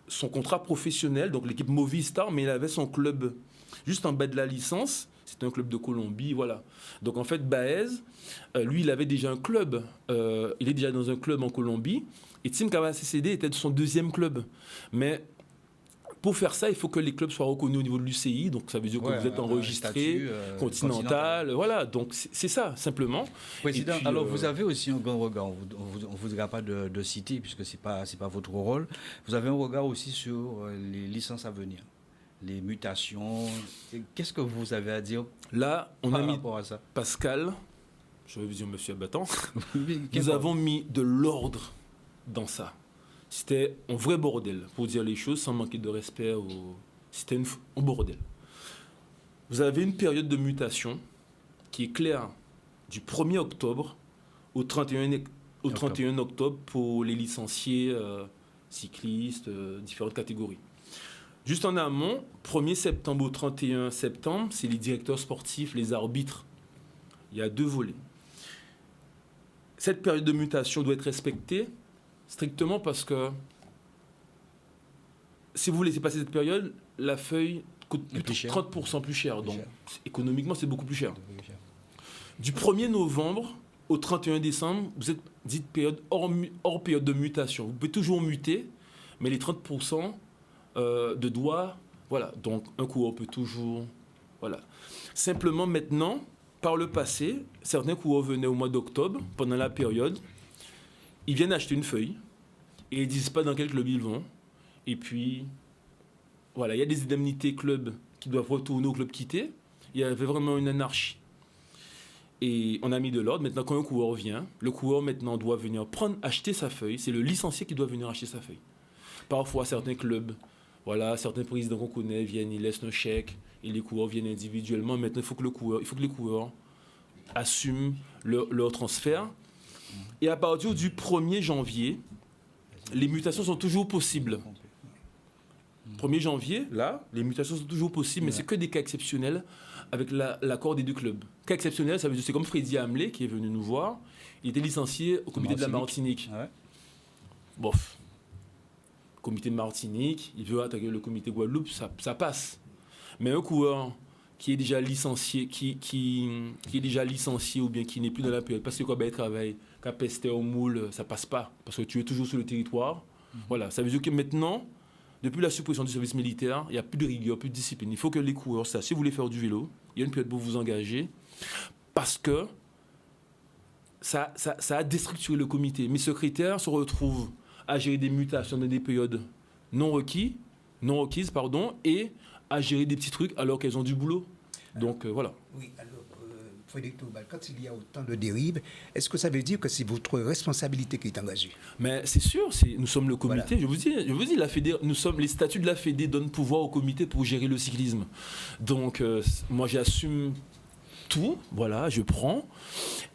son contrat professionnel, donc l'équipe Movistar, mais il avait son club juste en bas de la licence. C'était un club de Colombie, voilà. Donc en fait, Baez, lui, il avait déjà un club. Il est déjà dans un club en Colombie. Et Team Kama CCD était de son 2e club. Mais pour faire ça, il faut que les clubs soient reconnus au niveau de l'UCI. Donc ça veut dire que vous êtes enregistré, continental. Voilà, donc c'est ça, simplement. Président, puis, alors vous avez aussi un grand regard, on ne vous dira pas de citer, puisque ce n'est pas votre rôle. Vous avez un regard aussi sur les licences à venir, les mutations. Qu'est-ce que vous avez à dire Là, on par a mis rapport à ça? Pascal, je vais vous dire monsieur Abattant, nous Quel avons mis de l'ordre dans ça. C'était un vrai bordel, pour dire les choses sans manquer de respect. C'était un bordel. Vous avez une période de mutation qui est claire du 1er octobre au 31 octobre pour les licenciés cyclistes, différentes catégories. Juste en amont, 1er septembre au 31 septembre, c'est les directeurs sportifs, les arbitres. Il y a 2 volets. Cette période de mutation doit être respectée strictement parce que si vous laissez passer cette période, la feuille coûte Plus cher. 30% plus cher. Plus Donc, cher. économiquement, c'est beaucoup plus cher. Du 1er novembre au 31 décembre, vous êtes dite période hors période de mutation. Vous pouvez toujours muter, mais les 30% de droits, voilà. Donc, un coureur peut toujours... Voilà. Simplement, maintenant, par le passé, certains coureurs venaient au mois d'octobre, pendant la période, ils viennent acheter une feuille, et ils ne disent pas dans quel club ils vont. Et puis, voilà, il y a des indemnités club qui doivent retourner au club quitté. Il y avait vraiment une anarchie. Et on a mis de l'ordre. Maintenant, quand un coureur vient, le coureur maintenant doit venir acheter sa feuille. C'est le licencié qui doit venir acheter sa feuille. Parfois, certains clubs, voilà, certains présidents qu'on connaît viennent, ils laissent un chèque et les coureurs viennent individuellement. Maintenant, il faut que les coureurs assument leur transfert. Et à partir du 1er janvier, les mutations sont toujours possibles. 1er janvier, là, les mutations sont toujours possibles, mais c'est que des cas exceptionnels avec l'accord des deux clubs. Cas exceptionnel, ça veut dire c'est comme Freddy Hamlet qui est venu nous voir. Il était licencié au comité de la Martinique. Ah ouais. Bof. Comité de Martinique, il veut attaquer le comité Guadeloupe, ça passe. Mais un coureur qui est déjà licencié, qui est déjà licencié ou bien qui n'est plus dans la période, parce que quand il travaille, quand pesté au moule, ça passe pas, parce que tu es toujours sur le territoire. Voilà, ça veut dire que maintenant, depuis la suppression du service militaire, il n'y a plus de rigueur, plus de discipline. Il faut que les coureurs sachent, si vous voulez faire du vélo, il y a une période pour vous engager, parce que ça a déstructuré le comité. Mes secrétaires se retrouvent à gérer des mutations dans des périodes non requises, et à gérer des petits trucs alors qu'elles ont du boulot. Donc voilà. Oui, alors, Frédéric Tobal, quand il y a autant de dérives, est-ce que ça veut dire que c'est votre responsabilité qui est engagée? Mais c'est sûr, nous sommes le comité. Voilà. Je vous dis, la Fédé, les statuts de la Fédé donnent pouvoir au comité pour gérer le cyclisme. Donc moi j'assume tout, voilà, je prends.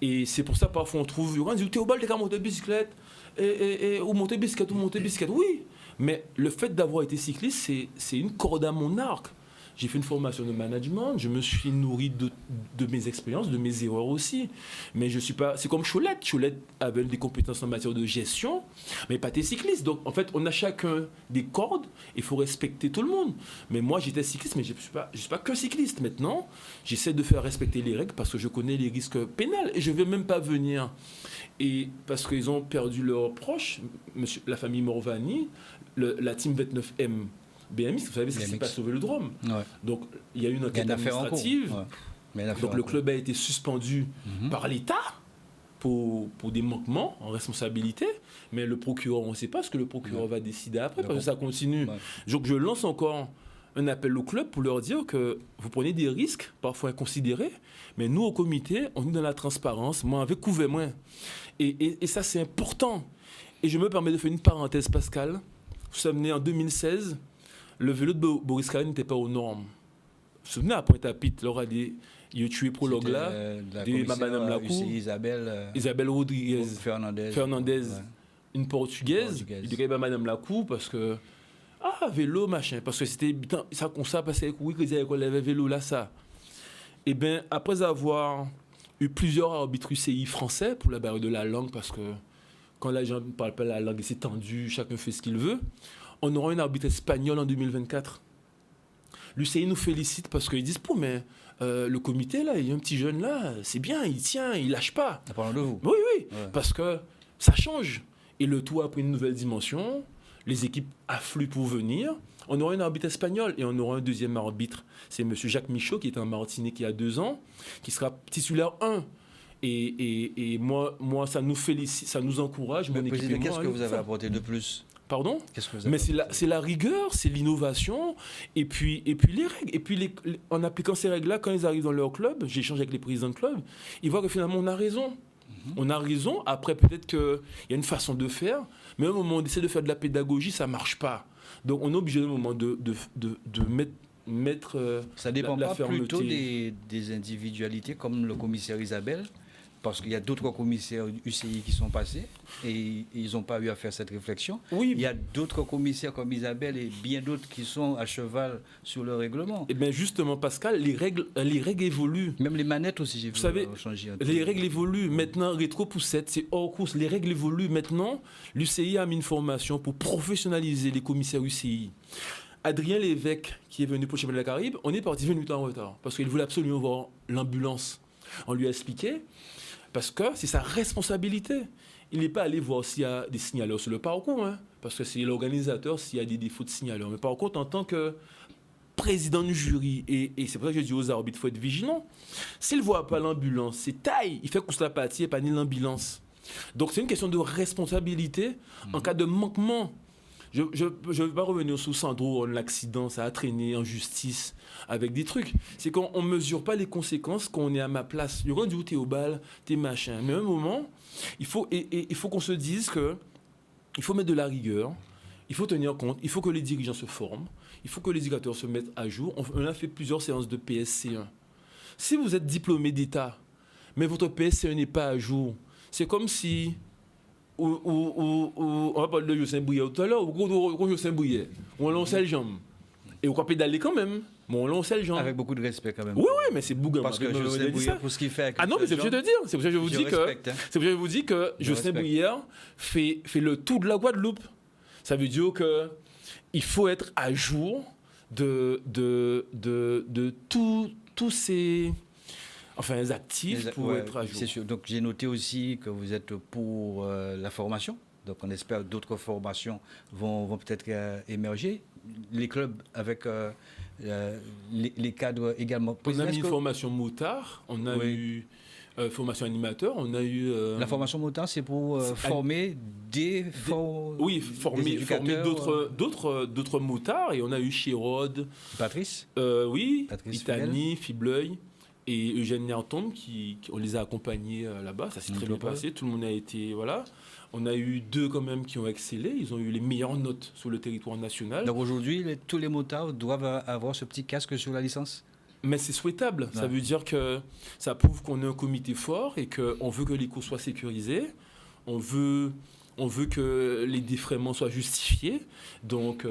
Et c'est pour ça parfois on trouve, on dit Théobald, t'es qu'à monter bicyclette, ou monter bicyclette, oui. Mais le fait d'avoir été cycliste, c'est une corde à mon arc. J'ai fait une formation de management, je me suis nourri de mes expériences, de mes erreurs aussi. Mais je suis pas... C'est comme Cholette. Cholette avait des compétences en matière de gestion, mais pas des cyclistes. Donc, en fait, on a chacun des cordes, il faut respecter tout le monde. Mais moi, j'étais cycliste, mais je ne suis pas que cycliste. Maintenant, j'essaie de faire respecter les règles parce que je connais les risques pénals. Et je ne vais même pas venir... Et parce qu'ils ont perdu leurs proches, la famille Morvani, la team 29M, BMX, vous savez ce qui s'est passé au Vélodrome. Ouais. Donc, il y a eu une enquête administrative. Ouais. Donc, le club a été suspendu par l'État pour des manquements en responsabilité. Mais le procureur, on ne sait pas ce que le procureur va décider après, parce que ça continue. Ouais. Donc, je lance encore un appel au club pour leur dire que vous prenez des risques, parfois inconsidérés, mais nous, au comité, on est dans la transparence. Moi, avec couvert, moi. Et ça, c'est important. Et je me permets de faire une parenthèse, Pascal. Vous vous souvenez, en 2016, le vélo de Boris Kaline n'était pas aux normes. Vous vous souvenez, à Pointe-à-Pitre, il y a tué prologue là, de Madame Lacou, Isabelle Rodriguez, Fernandez, ouais. Une Portugaise. Il dit Madame Lacou parce que, vélo, machin, parce que c'était, ça qu'on ça passait avec oui, qu'ils avaient vélo là, ça. Et bien, après avoir eu plusieurs arbitres UCI français pour la barrière de la langue, parce que quand les gens ne parlent pas la langue, c'est tendu, chacun fait ce qu'il veut. On aura un arbitre espagnol en 2024. L'UCI nous félicite parce qu'ils disent mais le comité, là, il y a un petit jeune là, c'est bien, il tient, il lâche pas. En parlant de vous. Oui, ouais. Parce que ça change. Et le tout a pris une nouvelle dimension. Les équipes affluent pour venir. On aura un arbitre espagnol et on aura un deuxième arbitre. C'est M. Jacques Michaud, qui est en Martinique il y a 2 ans, qui sera titulaire 1. Et moi, ça nous félicite, ça nous encourage. Mais président, qu'est-ce que vous avez apporté de plus? Pardon? Mais c'est la rigueur, c'est l'innovation, et puis les règles. Et puis en appliquant ces règles-là, quand ils arrivent dans leur club, j'échange avec les présidents de club, ils voient que finalement on a raison. On a raison. Après, peut-être qu'il y a une façon de faire, mais au moment où on essaie de faire de la pédagogie, ça ne marche pas. Donc on est obligé au moment de mettre ça dépend la fermeté. Plutôt des individualités comme le commissaire Isabelle, parce qu'il y a d'autres commissaires UCI qui sont passés et ils n'ont pas eu à faire cette réflexion. Oui. Il y a d'autres commissaires comme Isabelle et bien d'autres qui sont à cheval sur le règlement. Et bien justement, Pascal, les règles évoluent. Même les manettes aussi, j'ai vu changer. Les règles évoluent. Maintenant, rétro-poussette, c'est hors course. Les règles évoluent. Maintenant, l'UCI a mis une formation pour professionnaliser les commissaires UCI. Adrien Lévesque, qui est venu pour le championnat de la Caraïbe, on est parti 20 minutes en retard parce qu'il voulait absolument voir l'ambulance. On lui a expliqué, parce que c'est sa responsabilité. Il n'est pas allé voir s'il y a des signaleurs sur le parcours, hein, parce que c'est l'organisateur s'il y a des défauts de signaleurs. Mais par contre, en tant que président du jury, et c'est pour ça que je dis aux arbitres, il faut être vigilant. S'il ne voit pas l'ambulance, c'est taille, il fait course la partie et pas ni l'ambulance. Donc c'est une question de responsabilité en cas de manquement. Je ne vais pas revenir sur Sandro, l'accident, ça a traîné en justice avec des trucs. C'est qu'on ne mesure pas les conséquences quand on est à ma place. Le dit où t'es au bal, t'es machin. Mais à un moment, il faut qu'on se dise qu'il faut mettre de la rigueur, il faut tenir compte, il faut que les dirigeants se forment, il faut que les éducateurs se mettent à jour. On a fait plusieurs séances de PSC1. Si vous êtes diplômé d'État, mais votre PSC1 n'est pas à jour, c'est comme si... on va parler de José Bouillet tout à l'heure, ou José Bouillet, on lançait le jambe. Et on peut pédaler quand même, mais on lançait le jambe. Avec beaucoup de respect quand même. Oui, mais c'est Bouga. Parce que José Bouillet, pour ce qu'il fait avec non, mais c'est obligé de dire. C'est pour ça que je vous dis que, c'est pour ça que je vous dis que José Bouillet fait le tour de la Guadeloupe. Ça veut dire que il faut être à jour de tous ces... Enfin, actifs pour être à jour. C'est sûr. Donc, j'ai noté aussi que vous êtes pour la formation. Donc, on espère que d'autres formations vont peut-être émerger. Les clubs avec les cadres également. On a mis une formation motard, on a eu formation animateur, on a eu... La formation motard, c'est pour former former d'autres motards. Et on a eu Chérode, Patrice. Oui, Patrice Itani, Fibleuil. Et Eugène Nerton, on les a accompagnés là-bas. Ça s'est très bien passé. Tout le monde a été... Voilà. On a eu 2 quand même qui ont excellé. Ils ont eu les meilleures notes sur le territoire national. Donc aujourd'hui, tous les motards doivent avoir ce petit casque sur la licence. Mais c'est souhaitable. Ouais. Ça veut dire que ça prouve qu'on est un comité fort et qu'on veut que les cours soient sécurisés. On veut que les défraiements soient justifiés. Donc,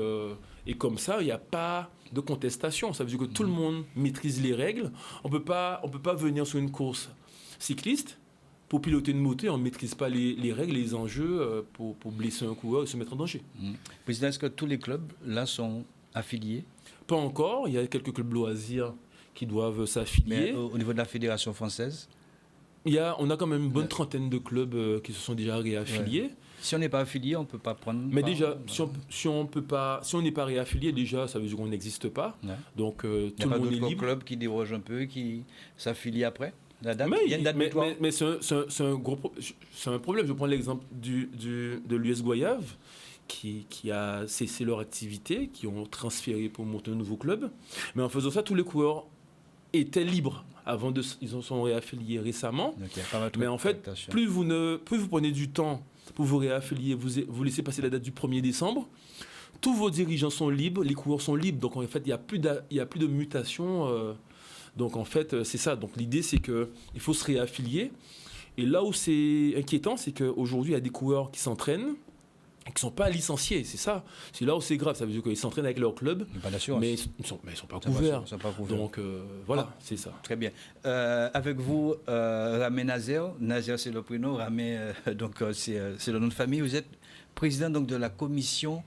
et comme ça, il n'y a pas de contestation. Ça veut dire que tout le monde maîtrise les règles. On peut pas venir sur une course cycliste pour piloter une moto et on ne maîtrise pas les règles, les enjeux pour blesser un coureur et se mettre en danger. Président, est-ce que tous les clubs là sont affiliés? Pas encore. Il y a quelques clubs loisirs qui doivent s'affilier. Mais au niveau de la fédération française? On a quand même une bonne trentaine de clubs qui se sont déjà réaffiliés. Ouais. Si on n'est pas affilié, on ne peut pas prendre... Mais déjà, si on n'est pas réaffilié, déjà, ça veut dire qu'on n'existe pas. Ouais. Donc, tout le monde est libre. Il n'y a pas d'autres clubs qui dérogent un peu, qui s'affilient après la date? Il y a une date mais c'est un problème. Je prends l'exemple de l'US Goyave, qui a cessé leur activité, qui ont transféré pour monter un nouveau club. Mais en faisant ça, tous les coureurs étaient libres. Ils en sont réaffiliés récemment. Mais en fait, plus vous prenez du temps pour vous réaffilier, vous laissez passer la date du 1er décembre, tous vos dirigeants sont libres, les coureurs sont libres. Donc en fait, il n'y a plus de mutation. Donc en fait, c'est ça. Donc l'idée, c'est qu'il faut se réaffilier. Et là où c'est inquiétant, c'est qu'aujourd'hui, il y a des coureurs qui s'entraînent et qui ne sont pas licenciés. C'est ça. C'est là où c'est grave. Ça veut dire qu'ils s'entraînent avec leur club, mais ils ne sont pas couverts. Donc voilà, c'est ça. Très bien. Avec vous, Ramé Nazer. Nazer, c'est le prénom. Ramé, donc c'est le nom de famille. Vous êtes président donc, de la commission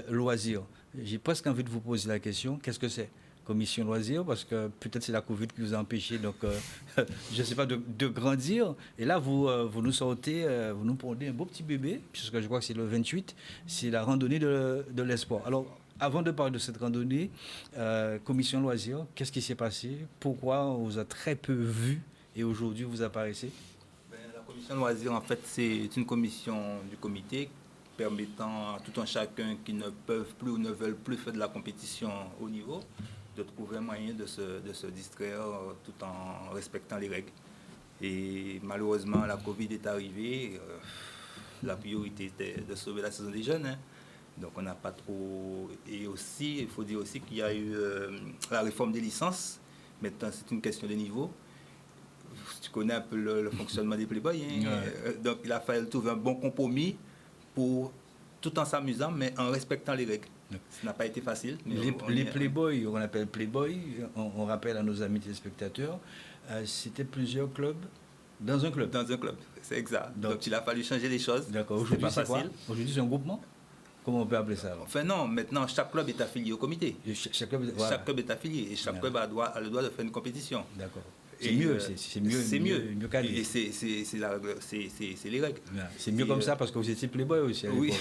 loisirs. J'ai presque envie de vous poser la question. Qu'est-ce que c'est? Commission loisirs, parce que peut-être c'est la Covid qui vous a empêché, donc je ne sais pas, de grandir. Et là, vous nous sortez, vous nous prenez un beau petit bébé, puisque je crois que c'est le 28, c'est la randonnée de l'espoir. Alors, avant de parler de cette randonnée, Commission loisirs, qu'est-ce qui s'est passé? Pourquoi on vous a très peu vu et aujourd'hui vous apparaissez? La Commission loisirs, en fait, c'est une commission du comité permettant à tout un chacun qui ne peuvent plus ou ne veulent plus faire de la compétition au niveau de trouver un moyen de se distraire tout en respectant les règles. Et malheureusement, la Covid est arrivée. La priorité était de sauver la saison des jeunes. Hein. Donc on n'a pas trop... Et aussi, il faut dire aussi qu'il y a eu la réforme des licences. Maintenant, c'est une question de niveau. connais un peu le fonctionnement des Playboys. Hein. Donc, il a fallu trouver un bon compromis pour, tout en s'amusant, mais en respectant les règles. Ça n'a pas été facile. Mais Les Playboys, on appelle Playboy, on rappelle à nos amis téléspectateurs, c'était plusieurs clubs dans un club. Dans un club, c'est exact. Donc il a fallu changer les choses. D'accord. Aujourd'hui, C'est quoi? Aujourd'hui, c'est un groupement? Comment on peut appeler ça alors? Enfin non, maintenant chaque club est affilié au comité. Chaque club, voilà. Chaque club est affilié et chaque club a le droit de faire une compétition. D'accord. C'est mieux, c'est mieux calé. Et c'est les règles. C'est mieux comme ça parce que vous étiez Playboy aussi. Oui.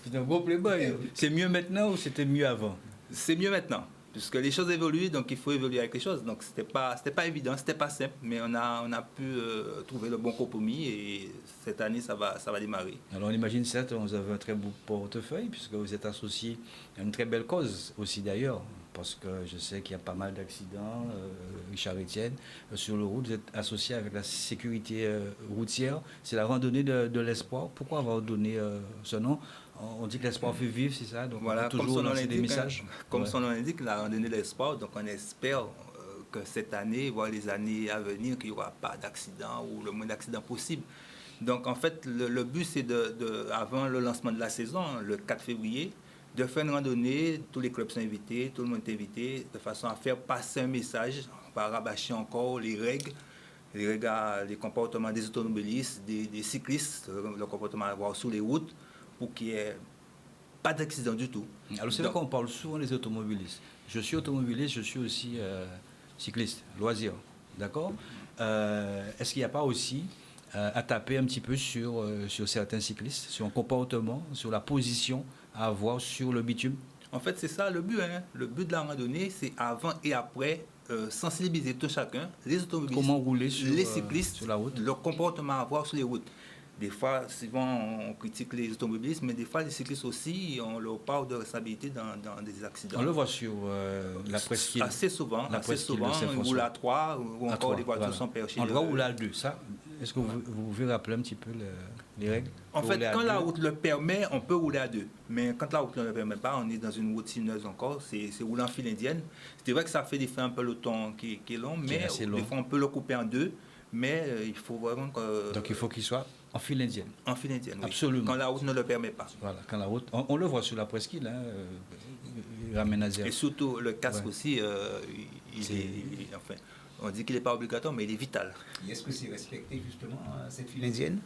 C'est un gros Playboy. C'est mieux maintenant ou c'était mieux avant? C'est mieux maintenant. Puisque les choses évoluent, donc il faut évoluer avec les choses. Donc c'était pas évident, c'était pas simple, mais on a pu trouver le bon compromis et cette année ça va démarrer. Alors on imagine certes, vous avez un très beau portefeuille puisque vous êtes associé à une très belle cause aussi d'ailleurs, parce que je sais qu'il y a pas mal d'accidents, Richard Etienne, sur le route. Vous êtes associé avec la sécurité routière. C'est la randonnée de l'espoir. Pourquoi avoir donné ce nom? On dit que l'espoir fait vivre, c'est ça? Donc voilà, on peut toujours lancer des messages. Comme son nom l'indique, la randonnée de l'espoir. Donc on espère que cette année, voire les années à venir, qu'il n'y aura pas d'accident ou le moins d'accidents possible. Donc en fait, le but c'est avant le lancement de la saison, le 4 février, de faire une randonnée. Tous les clubs sont invités, tout le monde est invité, de façon à faire passer un message. On va rabâcher encore les règles, les comportements des automobilistes, des cyclistes, le comportement à avoir sur les routes, pour qu'il n'y ait pas d'accident du tout. Alors c'est là qu'on parle souvent des automobilistes. Je suis automobiliste, je suis aussi cycliste, loisir, d'accord? Est-ce qu'il n'y a pas aussi à taper un petit peu sur certains cyclistes, sur un comportement, sur la position à avoir sur le bitume? En fait, c'est ça le but. Hein. Le but de la randonnée, c'est avant et après sensibiliser tout chacun, les automobilistes, comment rouler les cyclistes, sur la route, leur comportement à avoir sur les routes. Des fois, souvent, on critique les automobilistes, mais des fois, les cyclistes aussi ont leur part de responsabilité dans des accidents. On le voit sur la presqu'île. Assez souvent, on roule à 3 ou encore les voitures sont perchées. On doit rouler à 2. Ça, est-ce que vous pouvez rappeler un petit peu les règles? En fait, quand la route le permet, on peut rouler à 2. Mais quand la route ne le permet pas, on est dans une route sinueuse encore, c'est rouler en file indienne. C'est vrai que ça fait des fois un peloton qui est long, mais des fois, on peut le couper en 2. Mais il faut vraiment que... Donc il faut qu'il soit en file indienne. En file indienne, oui. Absolument. Quand la route ne le permet pas. Voilà, quand la route... On le voit sur la presqu'île, hein, il ramène à zéro. Et surtout, le casque aussi, enfin, on dit qu'il n'est pas obligatoire, mais il est vital. Et est-ce que c'est respecté justement cette file indienne?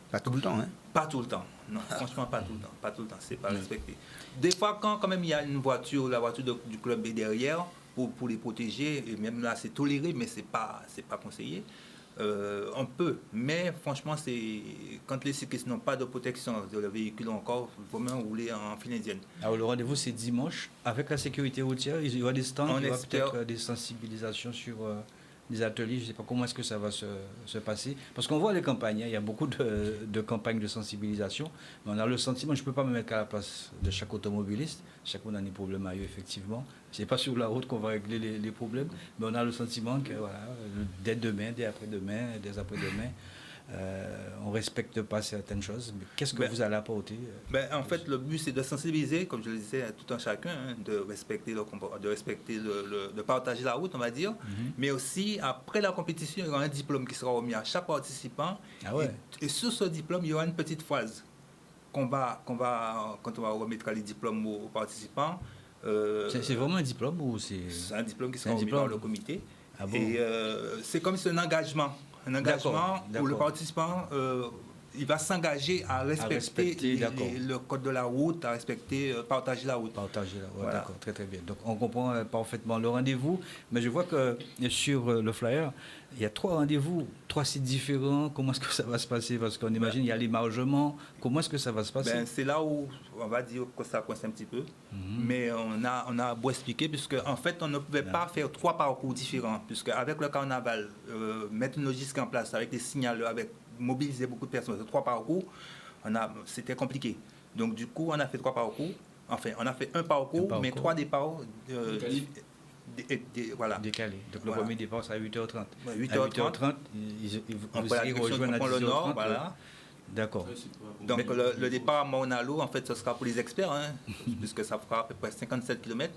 Pas tout le temps, hein? Pas tout le temps. Non, franchement, pas tout le temps. Pas tout le temps, c'est pas respecté. Des fois, quand même il y a une voiture, la voiture du club est derrière, pour les protéger, et même là, c'est toléré, mais c'est pas conseillé. On peut, mais franchement, c'est quand les cyclistes n'ont pas de protection de leur véhicule encore, il faut même rouler en file indienne. Alors le rendez-vous c'est dimanche avec la sécurité routière. Il y aura des stands, il y aura peut-être des sensibilisations sur des ateliers. Je ne sais pas comment est-ce que ça va se passer. Parce qu'on voit les campagnes, hein, il y a beaucoup de campagnes de sensibilisation, mais on a le sentiment, je ne peux pas me mettre à la place de chaque automobiliste. Chacun a des problèmes à eux, effectivement. Ce n'est pas sur la route qu'on va régler les problèmes, mais on a le sentiment que voilà, dès demain, dès après-demain, on ne respecte pas certaines choses. Mais qu'est-ce que vous allez apporter? En fait, le but, c'est de sensibiliser, comme je le disais, à tout un chacun, hein, de respecter de partager la route, on va dire. Mais aussi, après la compétition, il y aura un diplôme qui sera remis à chaque participant. Ah ouais. Et sur ce diplôme, il y aura une petite phrase quand on va remettre les diplômes aux participants. C'est vraiment un diplôme ou c'est un diplôme qui sera remis par le comité. Ah bon? Et c'est comme c'est un engagement. Un engagement où le participant il va s'engager à respecter le code de la route, à respecter, partager la route. Partager la route, voilà. D'accord, très très bien. Donc on comprend parfaitement le rendez-vous, mais je vois que sur le flyer, il y a 3 rendez-vous, 3 sites différents. Comment est-ce que ça va se passer? Parce qu'on imagine il y a l'émargement. Comment est-ce que ça va se passer? C'est là où on va dire que ça coince un petit peu, mais on a beau expliquer, puisque en fait on ne pouvait pas faire 3 parcours différents, puisque avec le carnaval, mettre une logistique en place avec les signaleurs, avec mobiliser beaucoup de personnes, 3 parcours, c'était compliqué. Donc du coup, on a fait 3 parcours. Enfin, on a fait un parcours, mais 3 départs voilà. Décalés. Donc le premier départ, c'est à 8h30. 8h30. Vous allez rejoindre à 10h30. Voilà. D'accord. Donc le départ à Maunalo, en fait, ce sera pour les experts, hein, puisque ça fera à peu près 57 km.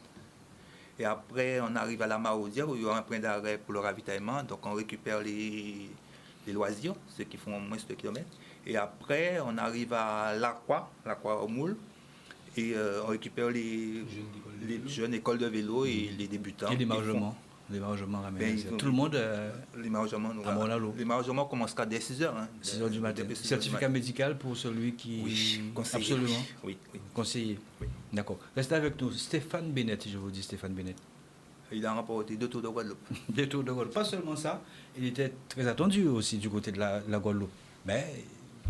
Et après, on arrive à la Maraudière où il y aura un point d'arrêt pour le ravitaillement. Donc, on récupère les loisirs, ceux qui font moins de 2 km. Et après, on arrive à l'Aqua au Moule. Et on récupère les jeunes écoles de vélo et les débutants. Et les margements. Les margements ramènent. Tout le monde. Les margements commenceront dès 6 h. 6 h du matin. Certificat médical pour celui qui. Oui, conseillé. Absolument. Oui. Conseiller. Oui. D'accord. Restez avec nous. Stéphane Bennett, je vous dis Stéphane Bennett. Il a remporté 2 Tours de Guadeloupe. 2 Tours de Guadeloupe. Pas seulement ça, il était très attendu aussi du côté de la Guadeloupe. Mais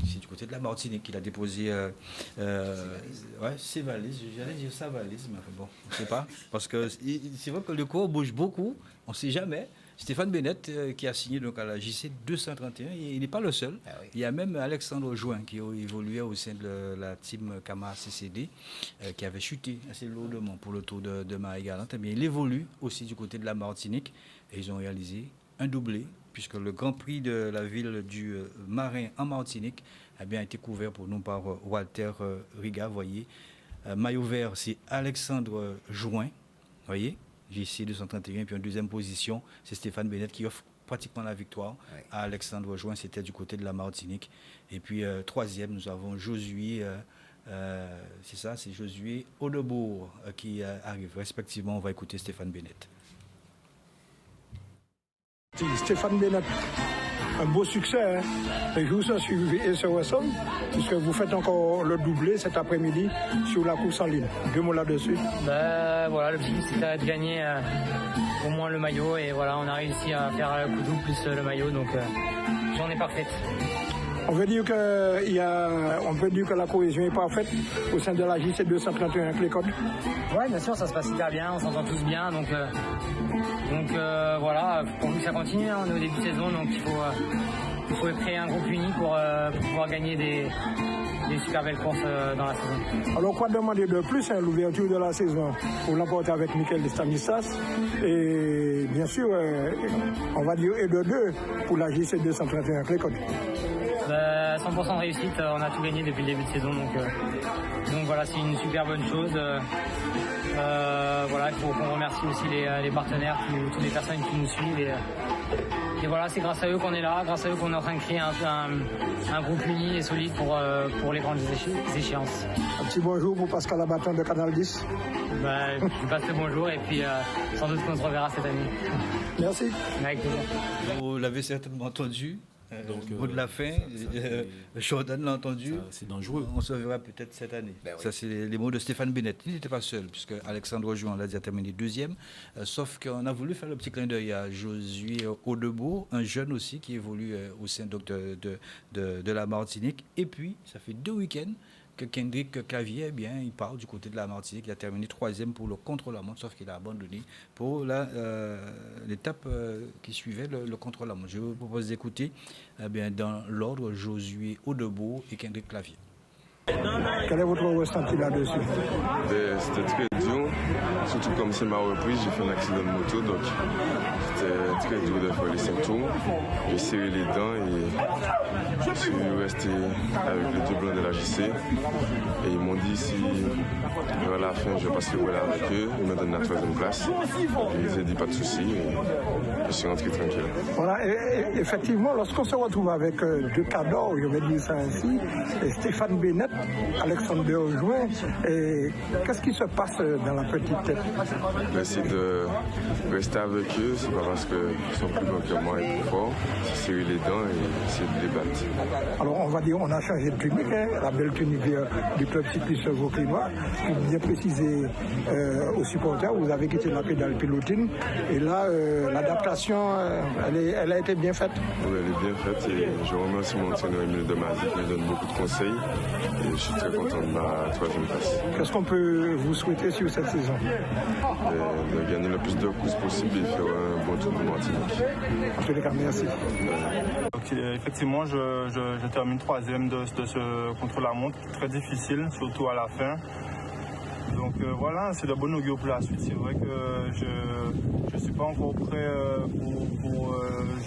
c'est du côté de la Martinique qu'il a déposé ses valises. J'allais dire sa valise, mais bon, on ne sait pas. Parce que c'est vrai que le corps bouge beaucoup, on ne sait jamais. Stéphane Bennett qui a signé donc à la JC 231, il n'est pas le seul. Ah oui. Il y a même Alexandre Join qui évoluait au sein de la team Kama CCD qui avait chuté assez lourdement pour le Tour de Marie-Galante. Eh bien, il évolue aussi du côté de la Martinique et ils ont réalisé un doublé puisque le Grand Prix de la ville du Marin en Martinique a bien été couvert pour nous par Walter Riga, voyez. Maillot vert, c'est Alexandre Join, voyez. JC 231, puis en deuxième position, c'est Stéphane Bennett qui offre pratiquement la victoire à Alexandre Join, c'était du côté de la Martinique. Et puis troisième, nous avons Josué, c'est Josué Audebourg qui arrive. Respectivement, on va écouter Stéphane Bennett. Stéphane Bennett, un beau succès. Et je vous en suis SOSM, puisque vous faites encore le doublé cet après-midi sur la course en ligne. 2 mots là-dessus. Voilà, l'objectif c'était de gagner au moins le maillot et voilà, on a réussi à faire le coup double plus le maillot, donc journée parfaite. On peut dire que la cohésion est parfaite au sein de la JC 231 Clécode. Oui, bien sûr, ça se passe hyper bien, on s'entend tous bien, donc voilà, pour que ça continue, on est au début de saison, donc il faut créer un groupe uni pour pouvoir gagner des super belles courses dans la saison. Alors quoi demander de plus, l'ouverture de la saison, pour l'emporter avec Michael de Stanislas et bien sûr, on va dire et de 2 pour la JC 231 Clécode. 100% de réussite, on a tout gagné depuis le début de saison, donc voilà, c'est une super bonne chose. Voilà, il faut qu'on remercie aussi les partenaires, toutes les personnes qui nous suivent. Et voilà, c'est grâce à eux qu'on est là, grâce à eux qu'on est en train de créer un groupe uni et solide pour les grandes échéances. Un petit bonjour pour Pascal Abaton de Canal 10. Je passe le bonjour et puis sans doute qu'on se reverra cette année. Merci. Avec plaisir. Vous l'avez certainement entendu. Mot de la fin, Jordan l'a entendu. C'est dangereux. On se verra peut-être cette année. Oui. Ça, c'est les mots de Stéphane Bennett. Il n'était pas seul, puisque Alexandre Jouan l'a déjà terminé 2e. Sauf qu'on a voulu faire le petit clin d'œil à Josué Audebourg, un jeune aussi qui évolue au sein de la Martinique. Et puis, ça fait 2 week-ends que Kendrick Clavier, il part du côté de la Martinique. Il a terminé 3e pour le contre-la-montre, sauf qu'il a abandonné pour l'étape qui suivait le contre-la-montre. Je vous propose d'écouter dans l'ordre Josué Audebourg et Kendrick Clavier. Quel est votre ressenti là-dessus? C'était très dur, surtout comme c'est ma reprise, j'ai fait un accident de moto, donc c'était très dur de faire les 5 tours. J'ai serré les dents et je suis resté avec les 2 blancs de la JC. Et ils m'ont dit si vers la fin je passe le relais avec eux, ils me donnent la 3e place. Et ils ont dit pas de souci et je suis rentré tranquille. Voilà, et effectivement, lorsqu'on se retrouve avec 2 cadors, je vais dire ça ainsi, et Stéphane Bennett, Alexandre Join, et qu'est-ce qui se passe dans la petite tête? J'essaie de rester avec eux, c'est pas parce qu'ils sont plus bons que moi et plus forts, c'est serrer les dents et essayer de les battre. Alors on va dire, on a changé de tunique, la belle tunique du club cycliste Vauclinois. Pour bien préciser aux supporters, vous avez quitté la pédale pilotine, et là, l'adaptation, elle a été bien faite. Oui, elle est bien faite, et je remercie mon entraîneur Emile Demazi qui me donne beaucoup de conseils. Et je suis très content de ma 3e place. Qu'est-ce qu'on peut vous souhaiter sur cette saison? De gagner le plus de courses possible et faire un bon tour de Martinique. En tous les cas, merci. Donc, effectivement, je termine 3e de ce contre-la-montre, très difficile, surtout à la fin. Donc voilà, c'est de bon augure pour la suite. C'est vrai que je ne suis pas encore prêt pour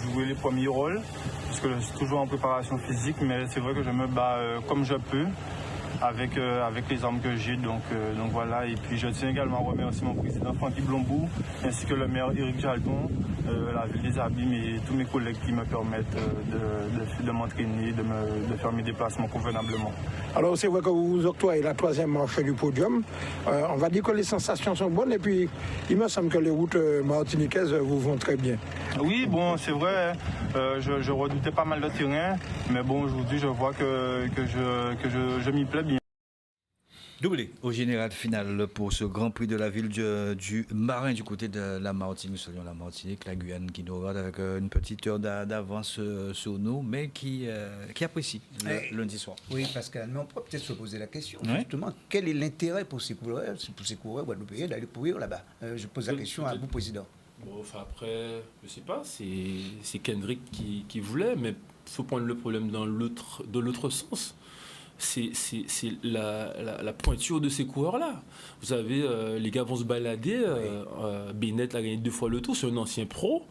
jouer les premiers rôles, puisque je suis toujours en préparation physique, mais c'est vrai que je me bats comme je peux avec les armes que j'ai. Donc voilà. Et puis je tiens également à remercier mon président Francky Blombou, ainsi que le maire Éric Jalton, la ville des Abîmes et tous mes collègues qui me permettent de m'entraîner, de faire mes déplacements convenablement. Alors c'est vrai que vous vous octroyez la 3e marche du podium. On va dire que les sensations sont bonnes et puis il me semble que les routes martiniquaises vous vont très bien. Oui, bon, c'est vrai, je redoutais pas mal de terrain, mais bon, aujourd'hui je vois que je m'y plais bien. Doublé au général final pour ce Grand Prix de la ville du Marin du côté de la Martinique. Nous saluons la Martinique, la Guyane qui nous regarde avec une petite heure d'avance sur nous, mais qui apprécie le lundi soir. Oui, Pascal, mais on peut peut-être se poser la question, justement, quel est l'intérêt pour ces coureurs guadeloupéens d'aller courir là-bas? Je pose la question à vous, Président. Bon, enfin après, je sais pas, c'est Kendrick qui voulait, mais il faut prendre le problème de l'autre sens. C'est la pointure de ces coureurs-là. Vous savez, les gars vont se balader. Bennett a gagné 2 fois le Tour, c'est un ancien pro.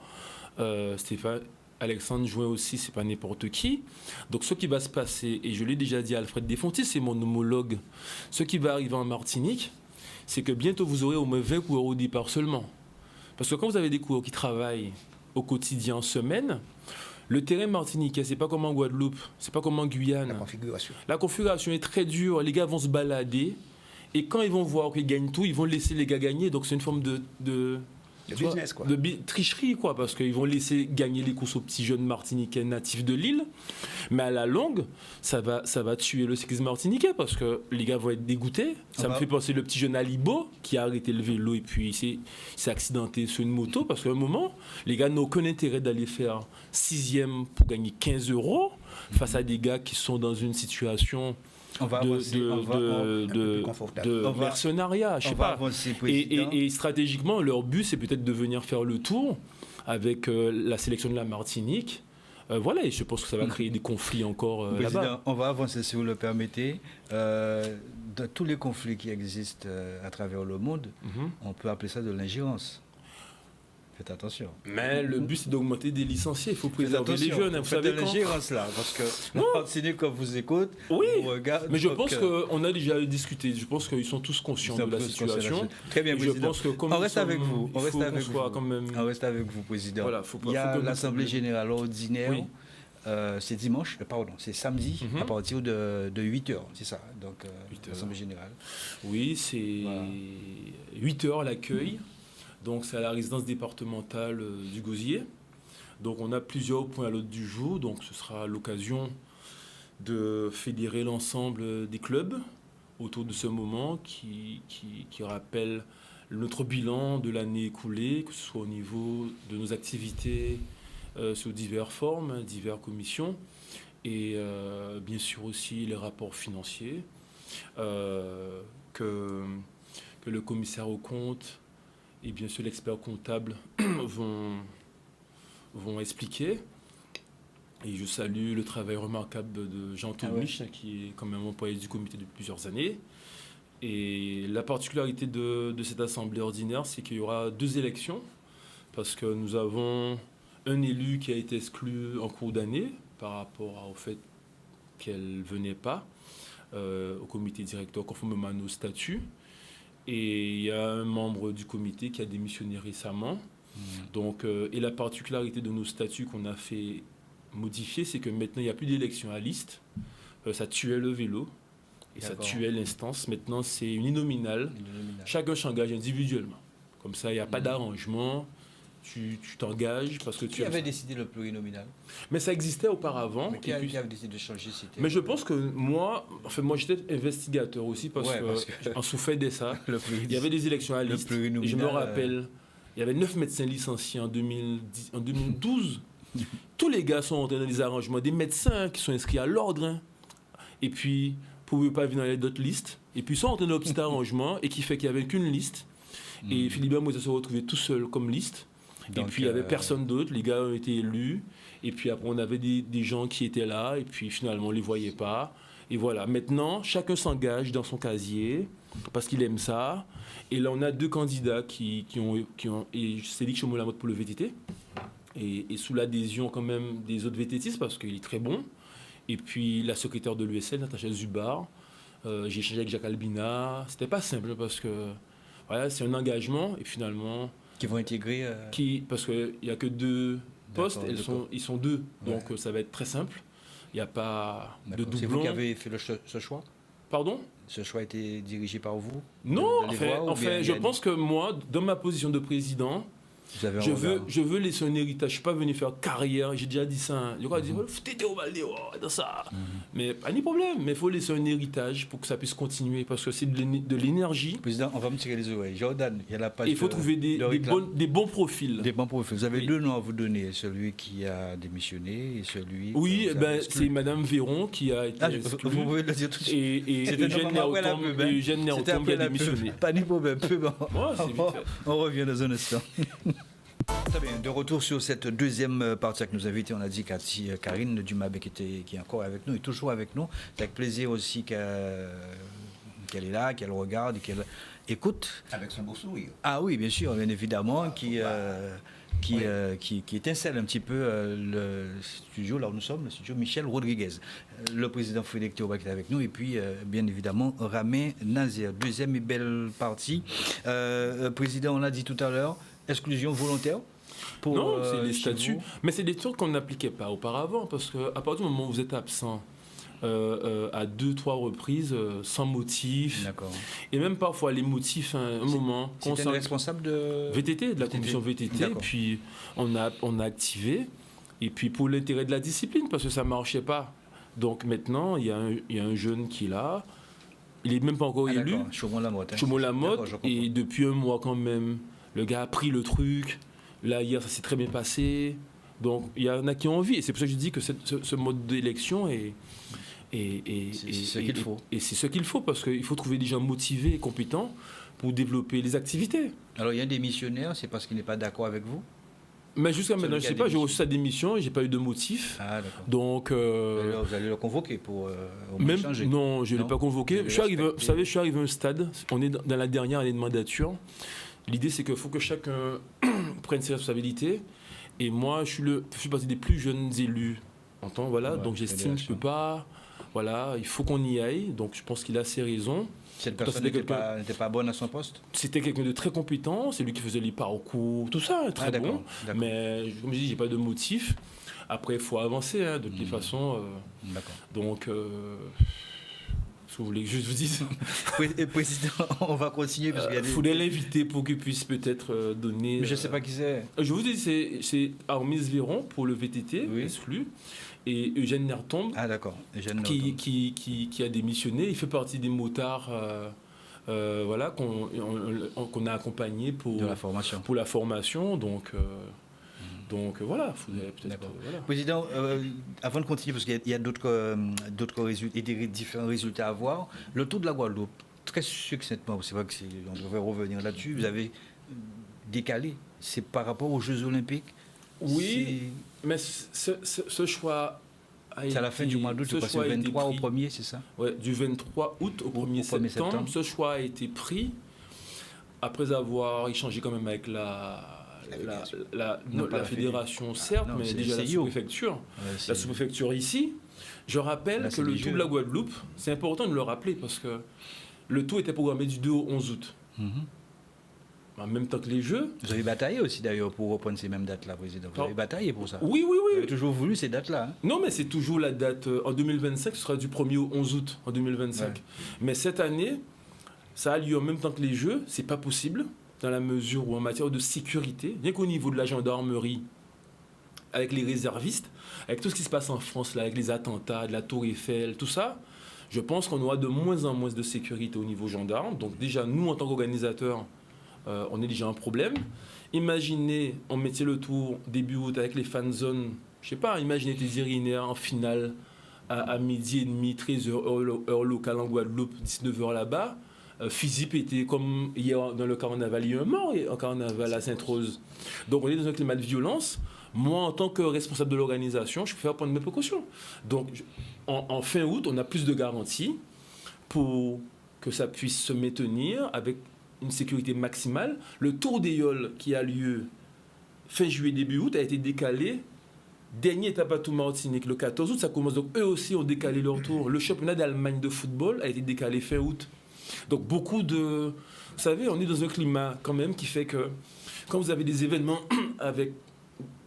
Stéphane Alexandre Join aussi, c'est pas n'importe qui. Donc ce qui va se passer, et je l'ai déjà dit à Alfred Desfontis, c'est mon homologue, ce qui va arriver en Martinique, c'est que bientôt vous aurez au moins 20 coureurs au départ seulement. Parce que quand vous avez des coureurs qui travaillent au quotidien, en semaine, le terrain martiniquais, c'est pas comme en Guadeloupe, c'est pas comme en Guyane. La configuration est très dure, les gars vont se balader, et quand ils vont voir qu'ils gagnent tout, ils vont laisser les gars gagner, donc c'est une forme de business, quoi. De tricherie, quoi, parce qu'ils vont laisser gagner les courses aux petits jeunes martiniquais natifs de l'île, mais à la longue, ça va tuer le cyclisme martiniquais, parce que les gars vont être dégoûtés. Ça me fait penser le petit jeune Alibo, qui a arrêté le vélo et puis s'est accidenté sur une moto, parce qu'à un moment, les gars n'ont aucun intérêt d'aller faire 6e pour gagner 15 € face à des gars qui sont dans une situation de mercenariat, je sais pas. Et stratégiquement, leur but, c'est peut-être de venir faire le tour avec la sélection de la Martinique. Voilà, et je pense que ça va créer des conflits encore là-bas. On va avancer, si vous le permettez. De tous les conflits qui existent à travers le monde, on peut appeler ça de l'ingérence. Faites attention. Mais le but, c'est d'augmenter des licenciés. Il faut préserver les jeunes. Vous savez de l'ingérence là, parce que la Martinique, quand vous écoute, oui, vous regarde. Mais je pense qu'on a déjà discuté. Je pense qu'ils sont tous conscients de la situation. Très bien, Président. Je pense que comme on reste avec vous. On reste avec vous, Président. Voilà, il y a l'Assemblée générale ordinaire. Oui. C'est dimanche, pardon, c'est samedi à partir de 8h, c'est ça, donc l'Assemblée générale. Oui, c'est 8h l'accueil. Donc c'est à la résidence départementale du Gosier. Donc on a plusieurs points à l'ordre du jour. Donc ce sera l'occasion de fédérer l'ensemble des clubs autour de ce moment qui rappelle notre bilan de l'année écoulée, que ce soit au niveau de nos activités sous diverses formes, diverses commissions, et bien sûr aussi les rapports financiers que le commissaire aux comptes et bien sûr l'expert comptable vont expliquer. Et je salue le travail remarquable de Jean Tourniche, qui est quand même employé du comité depuis plusieurs années. Et la particularité de cette assemblée ordinaire, c'est qu'il y aura 2 élections, parce que nous avons un élu qui a été exclu en cours d'année par rapport au fait qu'elle ne venait pas au comité directeur conformément à nos statuts. Et il y a un membre du comité qui a démissionné récemment. Donc, et la particularité de nos statuts qu'on a fait modifier, c'est que maintenant, il n'y a plus d'élection à liste. Ça tuait le vélo et ça tuait l'instance. Maintenant, c'est une uninominale. Chacun s'engage individuellement. Comme ça, il n'y a pas d'arrangement. Tu t'engages parce que Qui avait décidé le plurinominal? Mais ça existait auparavant. Mais qui avait décidé de changer? Mais je pense que moi j'étais investigateur aussi parce que en souffrait de ça. Il y avait des élections à liste. Et je me rappelle, il y avait 9 médecins licenciés en 2012. Tous les gars sont entrés dans les arrangements, des médecins qui sont inscrits à l'ordre. Et puis, pour ne pas venir dans d'autres listes. Et puis, ils sont entrés dans un petit arrangement et qui fait qu'il n'y avait qu'une liste. Et Philibert Moïse se retrouvait tout seul comme liste. Donc, et puis, il n'y avait personne d'autre. Les gars ont été élus. Et puis, après, on avait des gens qui étaient là. Et puis, finalement, on ne les voyait pas. Et voilà. Maintenant, chacun s'engage dans son casier parce qu'il aime ça. Et là, on a 2 candidats qui ont et c'est Cédric Chomo-Lamotte pour le VTT. Et sous l'adhésion, quand même, des autres VTTistes parce qu'il est très bon. Et puis, la secrétaire de l'USL, Natacha Zubar, J'ai échangé avec Jacques Albina. C'était pas simple parce que voilà, c'est un engagement et finalement. Qui vont intégrer. Parce qu'il n'y a que 2 postes, ils sont 2. Donc ça va être très simple. Il n'y a pas de doublon. C'est vous qui avez fait ce choix? Pardon? Ce choix a été dirigé par vous? Non, je pense que moi, dans ma position de président, je veux laisser un héritage. Je ne suis pas venu faire carrière. J'ai déjà dit ça. Hein. Je crois dire, foutez au Valdé, dans ça. Mais pas de problème. Mais il faut laisser un héritage pour que ça puisse continuer. Parce que c'est de l'énergie. Président, on va me tirer les oreilles. Jordan, il y a la page. Il faut trouver des bons profils. Des bons profils. Vous avez 2 noms à vous donner. Celui qui a démissionné et celui. Oui, c'est Madame Véron qui a été exclue. Vous pouvez le dire tout de suite. Et Eugène Nérotombe qui a démissionné. Pas de problème. Ouais, on revient dans un instant. Très bien, de retour sur cette deuxième partie avec nos invités, on a dit Cathy Karine Dumabé qui est encore avec nous et toujours avec nous. C'est avec plaisir aussi qu'elle est là, qu'elle regarde et qu'elle écoute. Avec son beau sourire. Ah oui, bien sûr, bien évidemment, qui étincelle un petit peu le studio, là où nous sommes, le studio Michel Rodriguez. Le président Frédéric Théoba qui est avec nous et puis bien évidemment Ramin Nazir. Deuxième et belle partie. Président, on l'a dit tout à l'heure, exclusion volontaire pour, non, c'est les statuts. Mais c'est des trucs qu'on n'appliquait pas auparavant parce qu'à partir du moment où vous êtes absent à 2-3 reprises sans motif. D'accord. Et même parfois les motifs à un moment. C'était le responsable de VTT, de la commission VTT. Puis on a activé. Et puis pour l'intérêt de la discipline, parce que ça ne marchait pas. Donc maintenant, il y a un jeune qui est là. Il n'est même pas encore élu. Chaumont-Lamotte. Chaumont-Lamotte. Et depuis un mois quand même, le gars a pris le truc. Là, hier, ça s'est très bien passé. Donc, il y en a qui ont envie. Et c'est pour ça que je dis que ce mode d'élection est ce qu'il faut. Et c'est ce qu'il faut, parce qu'il faut trouver des gens motivés et compétents pour développer les activités. Alors, il y a un démissionnaire, c'est parce qu'il n'est pas d'accord avec vous? Mais jusqu'à maintenant, je ne sais pas, j'ai reçu sa démission et je n'ai pas eu de motif. Ah, d'accord. Donc. Vous allez le convoquer pour même changer? Non, je ne l'ai pas convoqué. Vous savez, je suis arrivé à un stade, on est dans la dernière année de mandature. L'idée, c'est qu'il faut que chacun prenne ses responsabilités. Et moi, je fais partie des plus jeunes élus. Voilà, donc j'estime que je ne peux pas. Voilà, il faut qu'on y aille. Donc je pense qu'il a ses raisons. Cette personne n'était pas bonne à son poste? C'était quelqu'un de très compétent. C'est lui qui faisait les parcours, tout ça, très bon. Mais comme je dis, j'ai pas de motif. Après, il faut avancer, hein, de toutes les façons. D'accord. Donc, si vous voulez que je vous dise. Président, on va continuer. Il faudrait l'inviter pour qu'il puisse peut-être donner. Mais je ne sais pas qui c'est. Je vous dis, c'est Armis Véron pour le VTT, exclu. Et Eugène Nérotombe, qui a démissionné. Il fait partie des motards voilà, qu'on a accompagnés pour la formation. Donc voilà, peut-être. Voilà. Président, avant de continuer, parce qu'il y a d'autres résultats et des différents résultats à voir, le Tour de la Guadeloupe, très succinctement, c'est vrai qu'on devrait revenir là-dessus, vous avez décalé. C'est par rapport aux Jeux Olympiques? Oui, mais ce choix a été... C'est à la fin du mois d'août, du 23 au 1er, c'est ça? Oui, du 23 août au 1er septembre. Ce choix a été pris après avoir échangé quand même avec la fédération, certes, mais déjà la sous-préfecture. La sous-préfecture ici. Je rappelle que le Tour de la Guadeloupe, c'est important de le rappeler parce que le Tour était programmé du 2 au 11 août. En même temps que les Jeux. Vous avez bataillé aussi d'ailleurs pour reprendre ces mêmes dates-là, Président. Vous avez bataillé pour ça? Oui. Vous avez toujours voulu ces dates-là? Hein? Non, mais c'est toujours la date. En 2025, ce sera du 1er au 11 août en 2025. Ouais. Mais cette année, ça a lieu en même temps que les Jeux. C'est pas possible dans la mesure où en matière de sécurité, bien qu'au niveau de la gendarmerie, avec les réservistes, avec tout ce qui se passe en France, là, avec les attentats, de la Tour Eiffel, tout ça, je pense qu'on aura de moins en moins de sécurité au niveau gendarme. Donc déjà, nous, en tant qu'organisateurs, on est déjà un problème. Imaginez, on mettait le Tour début août avec les fan zones, je sais pas, imaginez tes Irinaires en finale à midi et demi, 13h, heure locale en Guadeloupe, 19h là-bas. Physip était comme hier dans le carnaval, il y a un mort en carnaval à Sainte-Rose. Donc on est dans un climat de violence. Moi, en tant que responsable de l'organisation, je préfère prendre mes précautions. Donc en fin août, on a plus de garanties pour que ça puisse se maintenir avec une sécurité maximale. Le Tour des Yoles qui a lieu fin juillet, début août a été décalé Dernière étape à tout Martinique, le 14 août, ça commence. Donc eux aussi ont décalé leur tour. Le championnat d'Allemagne de football a été décalé fin août. Donc beaucoup de... Vous savez, on est dans un climat quand même qui fait que quand vous avez des événements avec,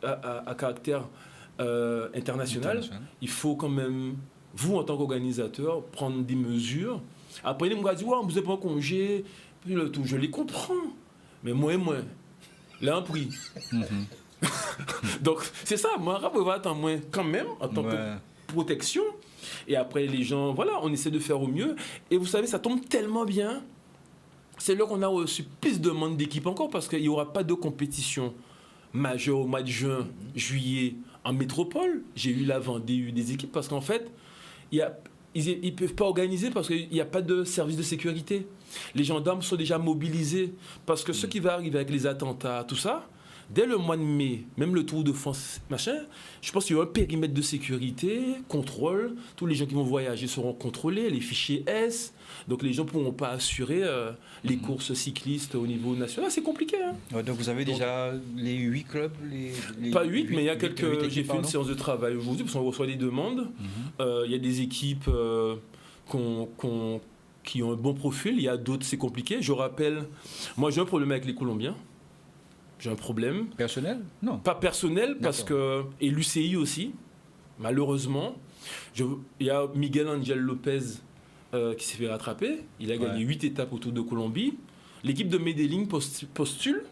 à caractère international, il faut quand même, vous en tant qu'organisateur, prendre des mesures. Après, ils me disent, ouais, vous n'avez pas congé, puis le tout. Je les comprends, mais moins. Là, un prix. Donc, c'est ça, moi, on va attendre moins quand même, en tant que protection. Et après, les gens, voilà, on essaie de faire au mieux. Et vous savez, ça tombe tellement bien. C'est là qu'on a reçu plus de demandes d'équipe encore, parce qu'il n'y aura pas de compétition majeure au mois de juin, juillet, en métropole. J'ai eu la Vendée, eu des équipes, parce qu'en fait, ils ne peuvent pas organiser parce qu'il n'y a pas de service de sécurité. Les gendarmes sont déjà mobilisés, parce que ce qui va arriver avec les attentats, tout ça, dès le mois de mai, même le Tour de France, machin, je pense qu'il y a un périmètre de sécurité, contrôle, tous les gens qui vont voyager seront contrôlés, les fichiers S, donc les gens ne pourront pas assurer les courses cyclistes au niveau national. C'est compliqué. Hein. Ouais, donc vous avez déjà les 8 clubs pas 8, mais il y a quelques... J'ai fait une séance de travail aujourd'hui, parce qu'on reçoit des demandes. Il y a des équipes qui ont un bon profil, il y a d'autres, c'est compliqué. Je rappelle, moi j'ai un problème avec les Colombiens. J'ai un problème. Personnel? Non. Pas personnel, parce que... Et l'UCI aussi, malheureusement. Il y a Miguel Angel Lopez qui s'est fait rattraper. Il a gagné 8 étapes autour de Colombie. L'équipe de Medellín postule,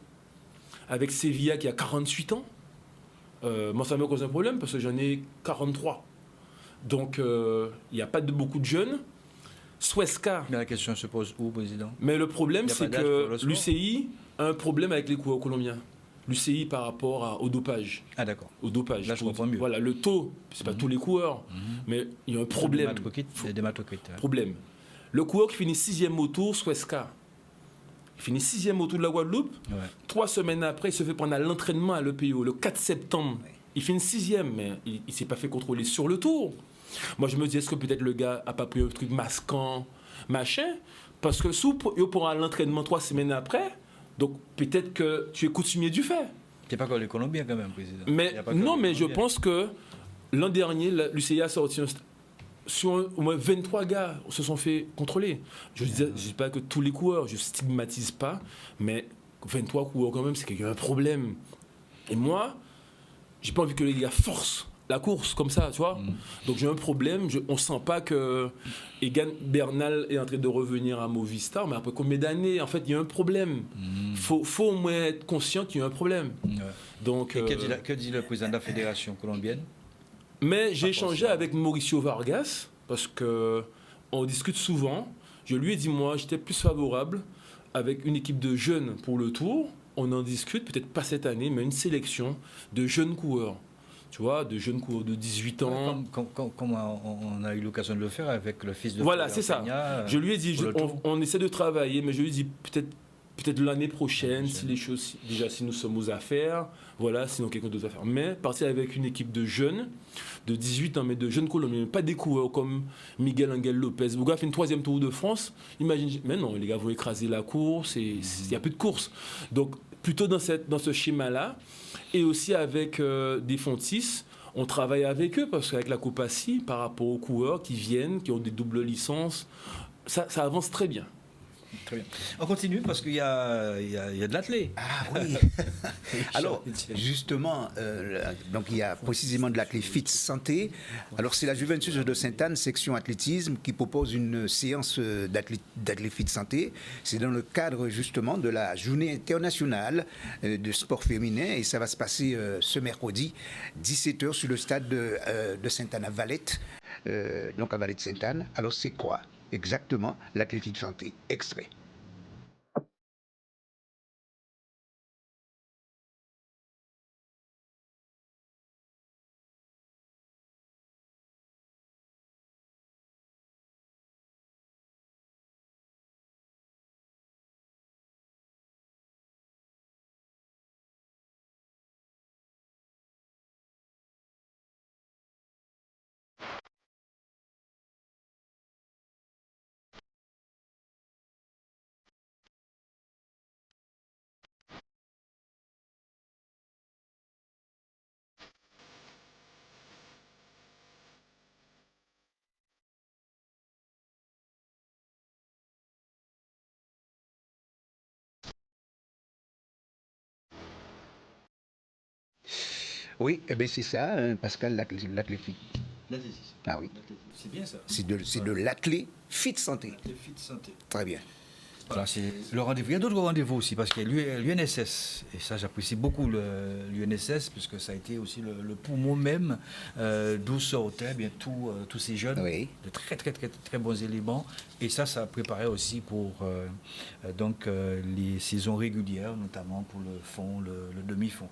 avec Sevilla qui a 48 ans. Moi, ça me cause un problème, parce que j'en ai 43. Donc, il n'y a pas beaucoup de jeunes. Suezca. Mais la question se pose où, président? Mais le problème, c'est que l'UCI a un problème avec les coureurs colombiens. L'UCI par rapport au dopage. Ah d'accord. Au dopage. Là, je comprends mieux. Voilà, le taux, c'est pas tous les coureurs, mais il y a un problème. C'est des hématocrites. Problème. Le coureur qui finit 6e au tour, Suezca, il finit 6e au tour de la Guadeloupe. 3 semaines après, il se fait prendre à l'entraînement à l'EPO, le 4 septembre. Il finit 6e, mais il ne s'est pas fait contrôler sur le tour. Moi, je me dis, est-ce que peut-être le gars n'a pas pris un truc masquant, machin? Parce que si il pourra à l'entraînement 3 semaines après, donc peut-être que tu es coutumier du fait. C'est pas comme les Colombiens quand même, président. Mais non, mais je pense que l'an dernier, l'UCI a sorti sur au moins 23 gars se sont fait contrôler. Je ne dis pas que tous les coureurs, je stigmatise pas, mais 23 coureurs quand même, c'est qu'il y a un problème. Et moi, j'ai pas envie que les gars forcent la course comme ça, tu vois. Donc j'ai un problème, on sent pas que Egan Bernal est en train de revenir à Movistar, mais après combien d'années, en fait, il y a un problème. Faut au moins être conscient qu'il y a un problème. Donc, et que dit le président de la fédération colombienne? Mais j'ai échangé avec Mauricio Vargas, parce que on discute souvent. Je lui ai dit, moi, j'étais plus favorable avec une équipe de jeunes pour le Tour. On en discute, peut-être pas cette année, mais une sélection de jeunes coureurs. Tu vois, de jeunes coureurs de 18 ans. Comme on a eu l'occasion de le faire avec le fils de... Voilà, c'est ça. Je lui ai dit, on essaie de travailler, mais je lui ai dit peut-être l'année prochaine, si les choses, déjà si nous sommes aux affaires, voilà, sinon quelqu'un d'autre à faire. Mais partir avec une équipe de jeunes, de 18 ans, mais de jeunes Colombiens, pas des coureurs comme Miguel Angel Lopez. Le gars fait une 3e Tour de France, imagine, mais non, les gars vont écraser la course, il n'y a plus de course. Donc, plutôt dans ce schéma-là, et aussi avec des Fontis, on travaille avec eux, parce qu'avec la Copaci, par rapport aux coureurs qui viennent, qui ont des doubles licences, ça avance très bien. Très bien. On continue parce qu'il y a de l'athlé. Ah oui. Alors, justement, donc il y a précisément de l'athlé Fit Santé. Alors, c'est la Juventus de Sainte-Anne, section athlétisme, qui propose une séance d'athlé Fit Santé. C'est dans le cadre, justement, de la journée internationale de sport féminin. Et ça va se passer ce mercredi, 17h, sur le stade de Sainte-Anne à Valette. Donc, à Valette-Sainte-Anne. Alors, c'est quoi exactement l'athlé Fit Santé? Extrait. Oui, eh bien c'est ça, Pascal, l'athlétique. Ah oui. C'est bien ça. C'est de l'athlé fit santé. Fit santé. Très bien. Voilà, c'est le rendez-vous. Il y a d'autres rendez-vous aussi, parce qu'il y a l'UNSS. Et ça, j'apprécie beaucoup l'UNSS, puisque ça a été aussi le poumon même, d'où sortaient bien tous ces jeunes, de très, très, très, très bons éléments. Et ça préparait aussi pour les saisons régulières, notamment pour le fond, le demi-fond.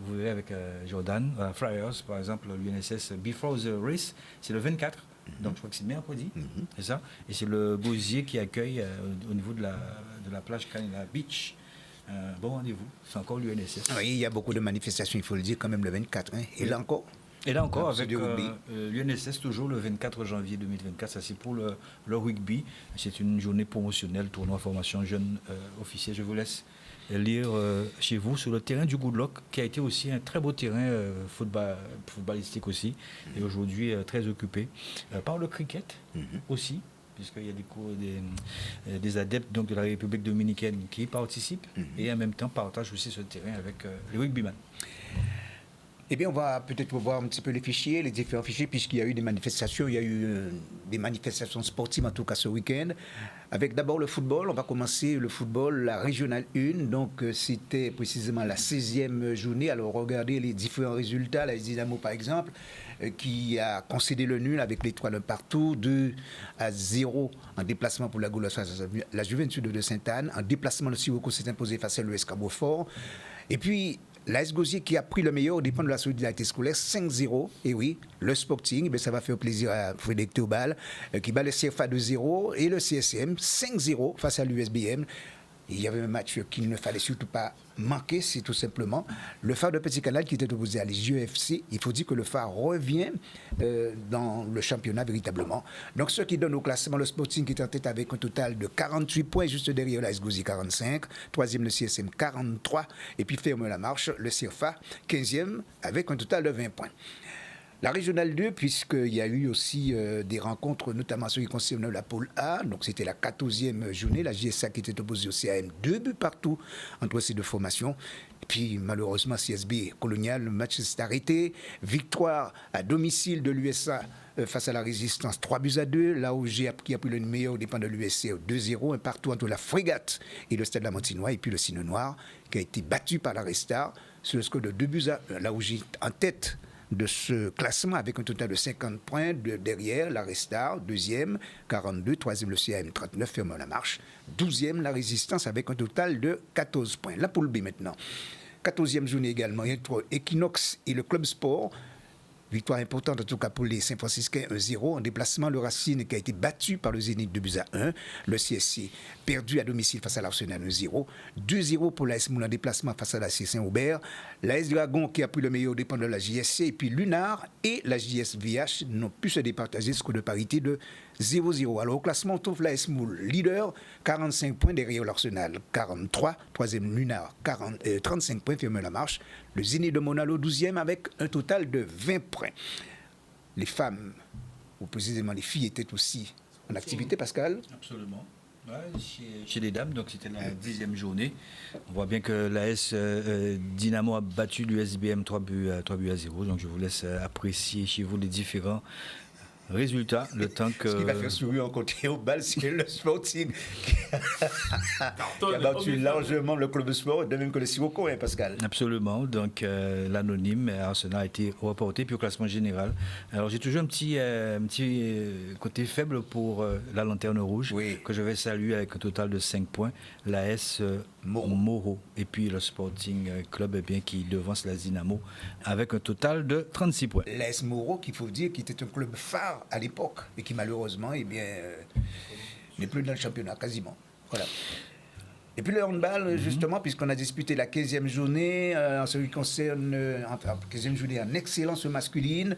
Vous verrez avec Jordan, Flyers, par exemple, l'UNSS Before the Race, c'est le 24. Donc je crois que c'est mercredi, c'est ça. Et c'est le Gosier qui accueille au niveau de la plage Canada Beach. Bon rendez-vous, c'est encore l'UNSS. Oui, il y a beaucoup de manifestations, il faut le dire, quand même le 24. Hein. Et là encore avec l'UNSS, toujours le 24 janvier 2024, ça c'est pour le rugby. C'est une journée promotionnelle, tournoi formation jeunes officiers. Je vous laisse lire chez vous sur le terrain du Goodlock, qui a été aussi un très beau terrain footballistique aussi, et aujourd'hui très occupé par le cricket aussi, puisqu'il y a des adeptes donc, de la République dominicaine qui y participent et en même temps partagent aussi ce terrain avec les rugbyman. Eh bien, on va peut-être voir un petit peu les fichiers, les différents fichiers, puisqu'il y a eu des manifestations. Il y a eu des manifestations sportives, en tout cas ce week-end. Avec d'abord le football. On va commencer le football, la régionale 1. Donc, c'était précisément la 16e journée. Alors, regardez les différents résultats. La Dynamo, par exemple, qui a concédé le nul avec les 3 d'un partout, 2-0 en déplacement pour la Gauloise face à la Juventude de Sainte-Anne. En déplacement, le Sirocco s'est imposé face à l'US Cabo-Fort. Et puis, l'AS Gosier qui a pris le meilleur au dépend de la solidarité scolaire, 5-0. Et oui, le Sporting, ça va faire plaisir à Frédéric Théobald, qui bat le CFA 2-0 et le CSM 5-0 face à l'USBM. Il y avait un match qu'il ne fallait surtout pas manquer, c'est tout simplement le Phare de Petit Canal qui était opposé à l'IGEFC. Il faut dire que le Phare revient dans le championnat véritablement. Donc, ce qui donne au classement le Sporting qui est en tête avec un total de 48 points, juste derrière l'AS Gosier 45, troisième le CSM 43, et puis ferme la marche le CFA 15e avec un total de 20 points. La régionale 2, puisqu'il y a eu aussi des rencontres, notamment ceux qui concernent la pôle A, donc c'était la 14e journée, la JSA qui était opposée au CAM, 2 buts partout entre ces deux formations. Et puis malheureusement, CSB Colonial, le match s'est arrêté. Victoire à domicile de l'USA face à la Résistance, 3-2. L'AOG qui a pris le meilleur au dépend de l'USC 2-0, un partout entre la Frégate et le Stade Lamontinois, et puis le Cine Noir qui a été battu par la Restar sur le score de 2-1. L'AOG en tête de ce classement avec un total de 50 points derrière la Restar, deuxième, 42, troisième le CAM, 39, ferme la marche, 12e la Résistance avec un total de 14 points. La poule B maintenant, 14e journée également, entre Equinox et le Club Sport. Victoire importante en tout cas pour les Saint-Franciscains, 1-0. En déplacement, le Racine qui a été battu par le Zénith 2-1. Le CSC perdu à domicile face à l'Arsenal 1-0. 2-0 pour l'AS Moulin en déplacement face à la C Saint-Aubert. L'AS Dragon qui a pris le meilleur dépend de la JSC. Et puis Lunar et la JSVH n'ont pu se départager score de parité de 0-0. Alors au classement, on trouve l'AS Moul leader, 45 points derrière l'Arsenal, 43. Troisième Lunar, 35 points, ferme la marche. Le Zénith de Monalo, 12e, avec un total de 20 points. Les femmes, ou précisément les filles, étaient aussi en activité, Pascal? Absolument. Ouais, chez les dames, donc c'était la 10e journée. On voit bien que l'AS Dynamo a battu l'USBM 3-0. Donc je vous laisse apprécier chez vous les différents résultat, le temps que... Ce qui va faire sourire en côté au bal, c'est le Sporting qui a battu largement le club de sport, de même que le Sirocco, hein, Pascal. Absolument. Donc, l'anonyme Arsenal a été reporté, puis au classement général. Alors, j'ai toujours un petit côté faible pour la Lanterne Rouge, que je vais saluer avec un total de 5 points. L'AS Moro. Et puis le Sporting Club, eh bien, qui devance la Dynamo avec un total de 36 points. L'AS Moro, qu'il faut dire, qui était un club phare à l'époque et qui malheureusement eh bien, n'est plus dans le championnat quasiment. Voilà. Et puis le handball, justement, puisqu'on a disputé la 15e journée, en ce qui concerne, 15e journée en excellence masculine,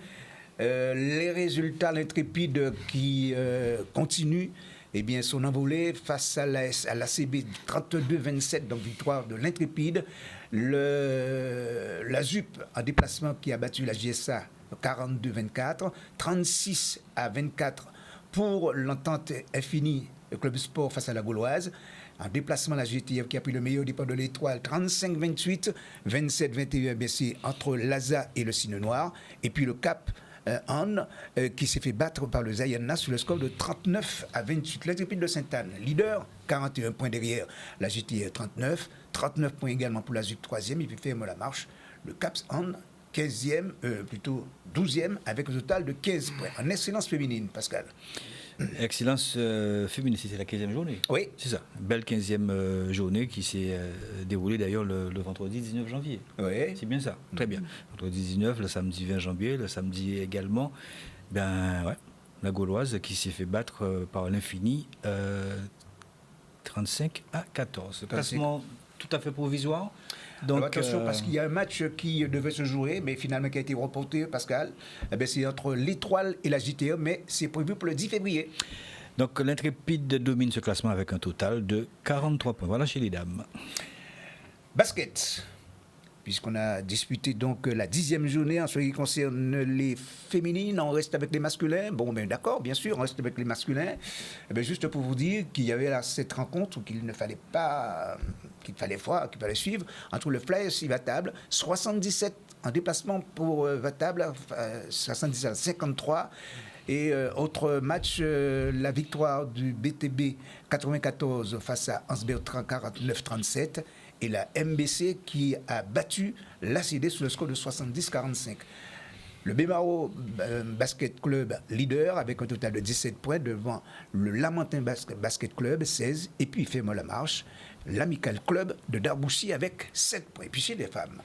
les résultats, l'Intrépide qui continue eh bien, son envolée face à l'ACB 32-27, donc victoire de l'Intrépide. La ZUP en déplacement qui a battu la JSA 42-24, 36-24 pour l'entente infinie, le club sport face à la Gauloise. En déplacement, la GTF qui a pris le meilleur départ de l'Étoile, 35-28, 27-21, c'est entre Laza et le Cygne Noir. Et puis le Cap Anne qui s'est fait battre par le Zayana sur le score de 39-28. L'Intrépide de Sainte-Anne, leader, 41 points derrière la GTF 39 points également pour la ZUC 3e, et puis ferme la marche. Le Cap Anne, 12e, avec un total de 15 points. En excellence féminine, Pascal. Excellence féminine, c'était la 15e journée. Oui. C'est ça. Belle 15e journée qui s'est déroulée d'ailleurs le vendredi 19 janvier. Oui. C'est bien ça. Très bien. Vendredi 19, le samedi 20 janvier, le samedi également. La Gauloise qui s'est fait battre par l'Infini 35-14. Classement tout à fait provisoire. Donc, alors attention, parce qu'il y a un match qui devait se jouer, mais finalement qui a été reporté, Pascal. C'est entre l'Étoile et la JTE, mais c'est prévu pour le 10 février. Donc l'Intrépide domine ce classement avec un total de 43 points. Voilà chez les dames. Basket. Puisqu'on a disputé donc la 10e journée en ce qui concerne les féminines, on reste avec les masculins. Bon, ben d'accord, bien sûr, on reste avec les masculins. Juste pour vous dire qu'il y avait là cette rencontre qu'il ne fallait pas, qu'il fallait suivre entre le Flyers et Vatable, 77 en déplacement pour Vatable, 77 à 53. Et autre match, la victoire du BTB 94 face à Hans-Bertrand 49-37. Et la MBC qui a battu l'ACD sur le score de 70-45. Le Bémaro Basket Club leader avec un total de 17 points devant le Lamentin Basket Club 16. Et puis il fait la marche, l'Amical Club de Darbouchy avec 7 points. Et puis chez les femmes,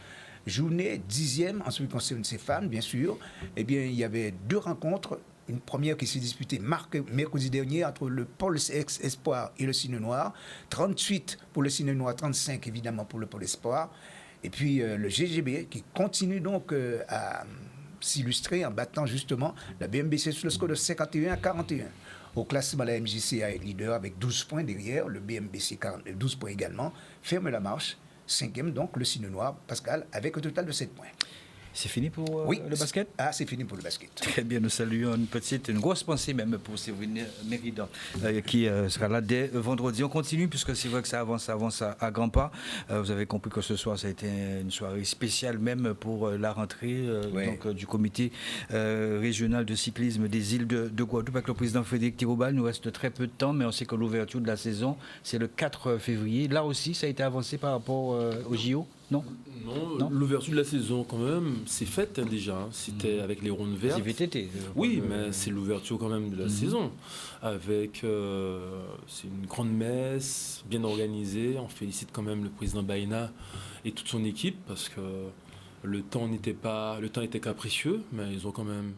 journée 10e en ce qui concerne ces femmes, bien sûr. Eh bien, il y avait 2 rencontres. Une première qui s'est disputée mercredi dernier entre le Pôle Espoir et le Cygne Noir. 38 pour le Cygne Noir, 35 évidemment pour le Pôle Espoir. Et puis le GGB qui continue donc à s'illustrer en battant justement la BMBC sur le score de 51-41. Au classement, la MJCA est leader avec 12 points derrière, le BMBC 12 points également. Ferme la marche, 5e donc le Cygne Noir, Pascal, avec un total de 7 points. C'est fini pour le basket? Ah, c'est fini pour le basket. Très bien, nous saluons une grosse pensée même pour Séverine Méridan qui sera là dès vendredi. On continue puisque c'est vrai que ça avance à grands pas. Vous avez compris que ce soir, ça a été une soirée spéciale même pour la rentrée donc, du comité régional de cyclisme des îles de Guadeloupe avec le président Frédéric Thirobal. Il nous reste très peu de temps, mais on sait que l'ouverture de la saison, c'est le 4 février. Là aussi, ça a été avancé par rapport au JO? Non, l'ouverture de la saison quand même, c'est faite déjà. C'était avec les rondes vertes. C'est VTT. Oui, mais c'est l'ouverture quand même de la saison. Avec, c'est une grande messe, bien organisée. On félicite quand même le président Baïna et toute son équipe parce que le temps était capricieux, mais ils ont quand même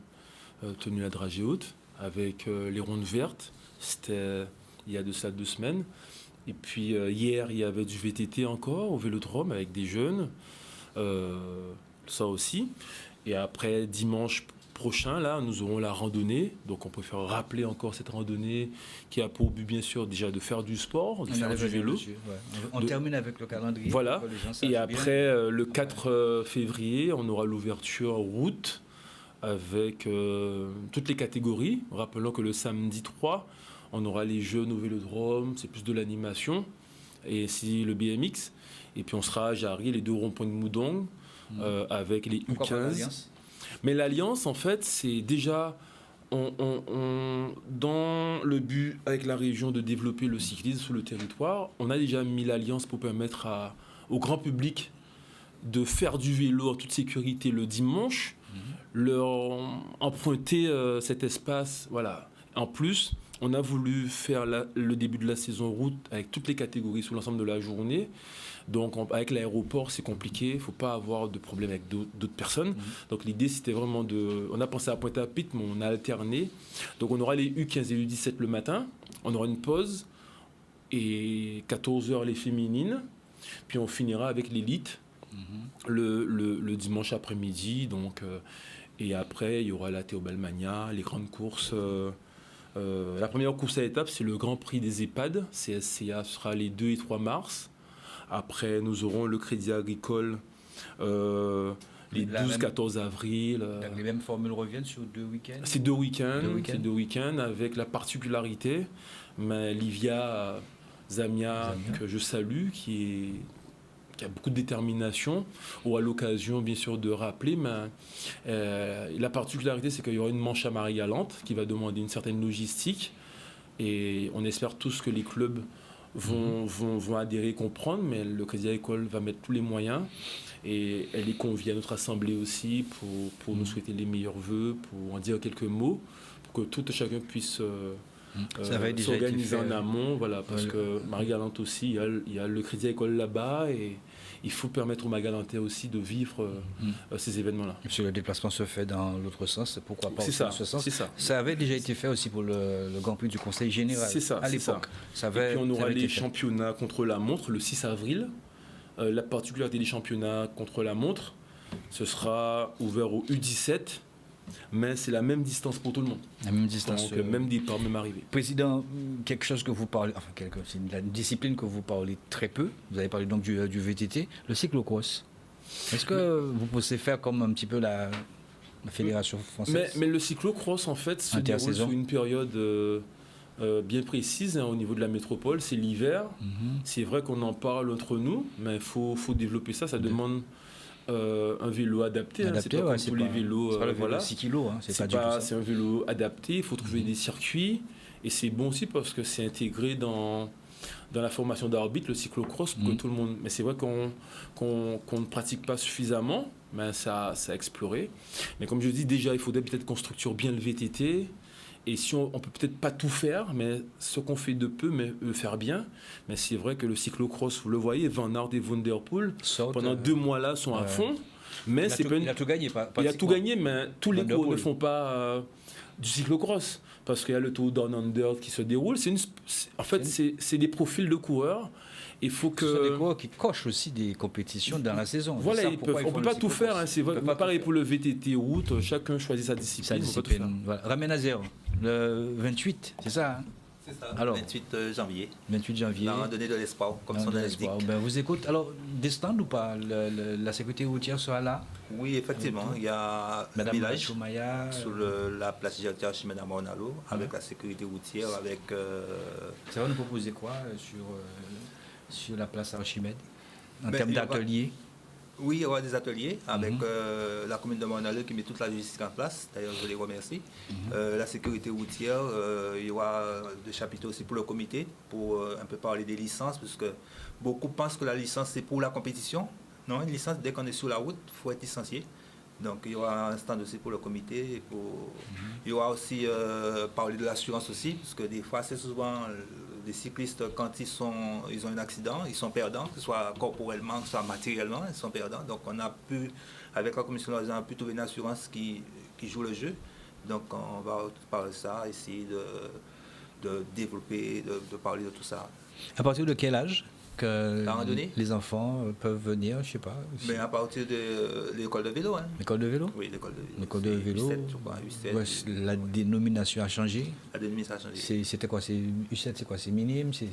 tenu la dragée haute avec les rondes vertes. C'était il y a de ça 2 semaines. Et puis hier, il y avait du VTT encore au Vélodrome avec des jeunes, ça aussi. Et après, dimanche prochain, là, nous aurons la randonnée. Donc on préfère rappeler encore cette randonnée qui a pour but, bien sûr, déjà de faire du sport, de faire du vélo. On termine avec le calendrier. Voilà. Et après, le 4 février, on aura l'ouverture route avec toutes les catégories. Rappelons que le samedi 3, on aura les jeunes au Vélodrome, c'est plus de l'animation, et c'est le BMX. Et puis on sera à Jarry, les 2 ronds-points de Moudong, avec les U15. Mais l'Alliance, en fait, c'est déjà dans le but, avec la région, de développer le cyclisme sur le territoire. On a déjà mis l'Alliance pour permettre au grand public de faire du vélo en toute sécurité le dimanche, leur emprunter cet espace. Voilà. En plus, on a voulu faire le début de la saison route avec toutes les catégories sur l'ensemble de la journée. Donc, avec l'aéroport, c'est compliqué. Il ne faut pas avoir de problème avec d'autres personnes. Donc, l'idée, c'était vraiment on a pensé à Pointe-à-Pitre, mais on a alterné. Donc, on aura les U15 et les U17 le matin. On aura une pause. Et 14h, les féminines. Puis, on finira avec l'élite le dimanche après-midi. Donc, et après, il y aura la Théobald-Mania, les grandes courses. La première course à étapes, c'est le Grand Prix des EHPAD. CSCA sera les 2 et 3 mars. Après, nous aurons le Crédit Agricole les 12-14 avril. Les mêmes formules reviennent sur 2 week-ends? C'est 2 week-ends. C'est 2 week-ends avec la particularité. Mais Livia Zamia, que je salue, qui a beaucoup de détermination, ou à l'occasion, bien sûr, de rappeler, mais la particularité, c'est qu'il y aura une manche à marée galante qui va demander une certaine logistique, et on espère tous que les clubs vont adhérer, comprendre, mais le Crédit Agricole va mettre tous les moyens, et elle est conviée à notre assemblée aussi pour nous souhaiter les meilleurs vœux, pour en dire quelques mots, pour que tout et chacun puisse s'organiser en amont, voilà, parce que Marie-Galante aussi, il y a le Crédit Agricole là-bas, et il faut permettre aux Marie-Galantais aussi de vivre ces événements-là. Parce que le déplacement se fait dans l'autre sens, pourquoi pas dans ce sens. C'est ça. Ça avait déjà été fait aussi pour le Grand Prix du Conseil Général à l'époque. Et puis on aura les championnats contre la montre le 6 avril. La particularité des championnats contre la montre, ce sera ouvert au U17, mais c'est la même distance pour tout le monde. La même distance. Donc, même départ, même arrivée. Président, quelque chose que vous parlez, c'est une discipline que vous parlez très peu. Vous avez parlé donc du VTT, le cyclocross. Est-ce que vous pensez faire comme un petit peu la fédération française? Mais le cyclocross, en fait, se déroule sur une période bien précise au niveau de la métropole. C'est l'hiver. C'est vrai qu'on en parle entre nous, mais il faut développer ça. Ça demande un vélo adapté, c'est pas comme tous les vélos. C'est pas le vélo 6 kg, c'est un vélo adapté, il faut trouver des circuits, et c'est bon aussi parce que c'est intégré dans la formation d'arbitre, le cyclocross, pour que tout le monde... Mais c'est vrai qu'on ne pratique pas suffisamment, mais ça a exploré. Mais comme je dis, déjà, il faudrait peut-être qu'on structure bien le VTT. Et si on peut peut-être pas tout faire, mais ce qu'on fait de peu, mais faire bien. Mais c'est vrai que le cyclocross, vous le voyez, Van Aert et Van der Poel, pendant 2 mois là, sont à fond. Mais il a tout gagné. Il a tout gagné, mais tous les coureurs ne font pas du cyclocross. Parce qu'il y a le Tour Down Under qui se déroule. En fait, c'est des profils de coureurs. Il faut que... Ce sont des coureurs qui cochent aussi des compétitions dans la saison. Voilà, on ne peut pas tout faire. C'est pareil pour le VTT route, chacun choisit sa discipline. Voilà. Ramène à zéro. Le 28, c'est ça C'est ça, alors, 28 janvier. 28 janvier. La randonnée de l'espoir, comme son nom l'indique. Vous écoutez, alors, des stands ou pas? La sécurité routière sera là? Oui, effectivement. Il y a un village sur la place Jacques Archimède à Mornalo, avec la sécurité routière, avec... Ça va nous proposer quoi sur la place Archimède en termes d'ateliers? Oui, il y aura des ateliers avec la commune de Mornalo qui met toute la logistique en place. D'ailleurs, je les remercie. La sécurité routière, il y aura des chapitres aussi pour le comité, pour un peu parler des licences, parce que beaucoup pensent que la licence, c'est pour la compétition. Non, une licence, dès qu'on est sur la route, il faut être licencié. Donc, il y aura un stand aussi pour le comité. Il y aura aussi parler de l'assurance aussi, parce que des fois, c'est souvent... Les cyclistes, quand ils ont un accident, ils sont perdants, que ce soit corporellement, que ce soit matériellement, ils sont perdants. Donc on a pu, avec la commission, on a pu trouver une assurance qui joue le jeu. Donc on va parler de ça, essayer de développer, de parler de tout ça. À partir de quel âge que les enfants peuvent venir, je ne sais pas? Mais à partir de l'école de vélo. Hein. L'école de vélo? Oui, l'école de vélo. L'école de vélo. U7, je crois, U7. Ouais, la dénomination a changé. La dénomination a changé. C'était quoi? U7, c'est quoi? C'est minime? C'est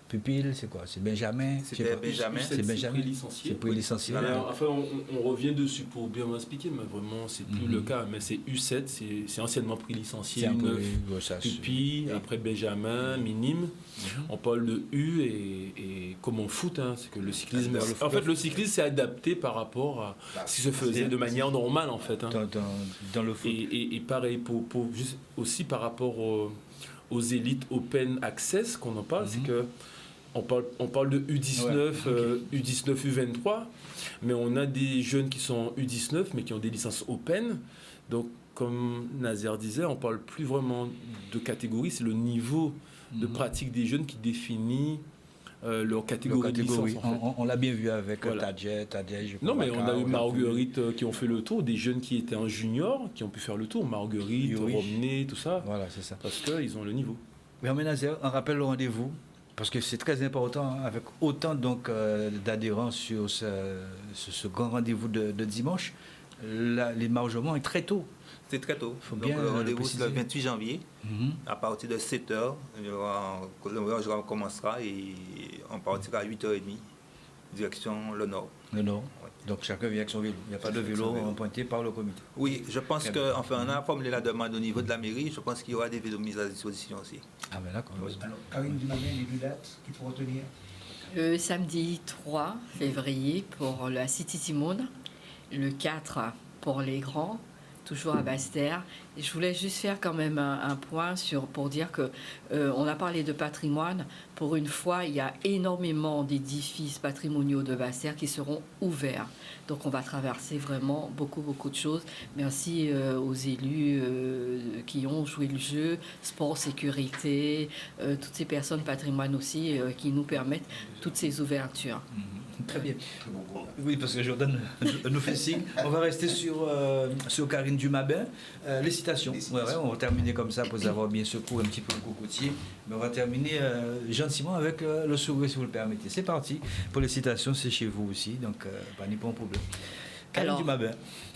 pupille? C'est quoi? C'est Benjamin? C'était Benjamin. C'est Benjamin. C'est pré-licencié. Enfin, on revient dessus pour bien m'expliquer, mais vraiment, c'est plus le cas. Mais c'est U7, c'est anciennement pré-licencié, U9, pupille, après Benjamin, minime. On parle de U et comme en foot, hein, c'est que le cyclisme... En fait, le cyclisme s'est adapté par rapport à ce qui se faisait de manière normale, en fait. Hein. Dans le foot. Et pareil, juste aussi par rapport aux élites open access qu'on en parle, c'est que on parle de U19, U19, U23, mais on a des jeunes qui sont U19, mais qui ont des licences open. Donc, comme Nazer disait, on ne parle plus vraiment de catégorie, c'est le niveau de pratique des jeunes qui définit leur catégorie de licence. En fait. On l'a bien vu avec Tadjet. Non, mais on a eu Marguerite qui ont fait le tour, des jeunes qui étaient en junior, qui ont pu faire le tour. Marguerite, Romney, tout ça. Voilà, c'est ça. Parce qu'ils ont le niveau. Mais Nazer, on rappelle le rendez-vous. Parce que c'est très important, avec autant d'adhérents sur ce grand rendez-vous de dimanche, l'émargement est très tôt. C'est très tôt. Donc le rendez-vous c'est le 28 janvier, à partir de 7h, le voyage commencera et on partira à 8h30, direction le nord. Le nord. Donc chacun vient avec son vélo. Il n'y a pas de vélo pointé par le comité. Oui, je pense qu'on a formulé la demande au niveau de la mairie. Je pense qu'il y aura des vélos mis à disposition aussi. Ah ben d'accord. Alors, Karine Dumaguin, les 2 dates qu'il faut retenir? Le samedi 3 février pour la City Simone, le 4 pour les grands, toujours à Basse-Terre. Et je voulais juste faire quand même un point pour dire que on a parlé de patrimoine. Pour une fois, il y a énormément d'édifices patrimoniaux de Basse-Terre qui seront ouverts. Donc on va traverser vraiment beaucoup de choses. Merci aux élus qui ont joué le jeu, sport, sécurité, toutes ces personnes patrimoine aussi qui nous permettent toutes ces ouvertures. Très bien. Oui, parce que Jordan nous fait signe. On va rester sur Karine Dumaguin. Les citations. Ouais, on va terminer comme ça pour avoir bien secoué un petit peu le cocotier. Mais on va terminer gentiment avec le sourire, si vous le permettez. C'est parti. Pour les citations, c'est chez vous aussi. Donc, pas ni pas un problème. Karine Dumaguin.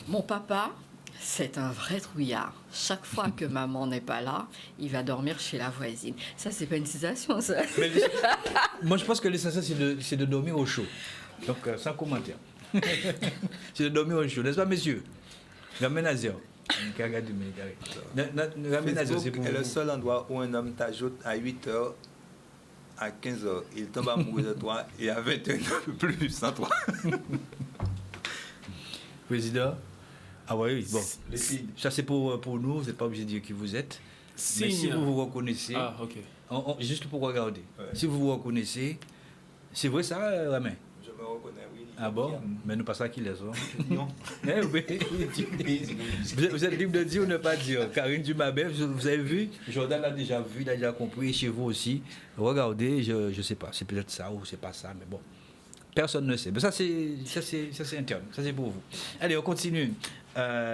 Mon papa, c'est un vrai trouillard. Chaque fois que maman n'est pas là, il va dormir chez la voisine. Ça, c'est pas une citation, ça. Mais, moi, je pense que l'essentiel, c'est de dormir au chaud. Donc, sans commentaire. C'est de dormir au chaud, n'est-ce pas, messieurs? Facebook est le seul endroit où un homme t'ajoute à 8h, à 15h. Il tombe amoureux de toi et à 21h plus sans toi. Président? Ah oui, bon. Ça, c'est pour nous, vous n'êtes pas obligé de dire qui vous êtes. Mais si vous vous reconnaissez, juste pour regarder, si vous vous reconnaissez, c'est vrai ça, Ramin? Je me reconnais, oui. Ah bon? Mais nous passons à qui les autres? Non. Vous êtes libre de dire ou ne pas dire. Karine Dumaguin, vous avez vu? Jordan l'a déjà vu, il a déjà compris, et chez vous aussi. Regardez, je ne sais pas, c'est peut-être ça ou c'est pas ça, mais bon. Personne ne sait. Mais ça, c'est interne. Ça, c'est pour vous. Allez, on continue.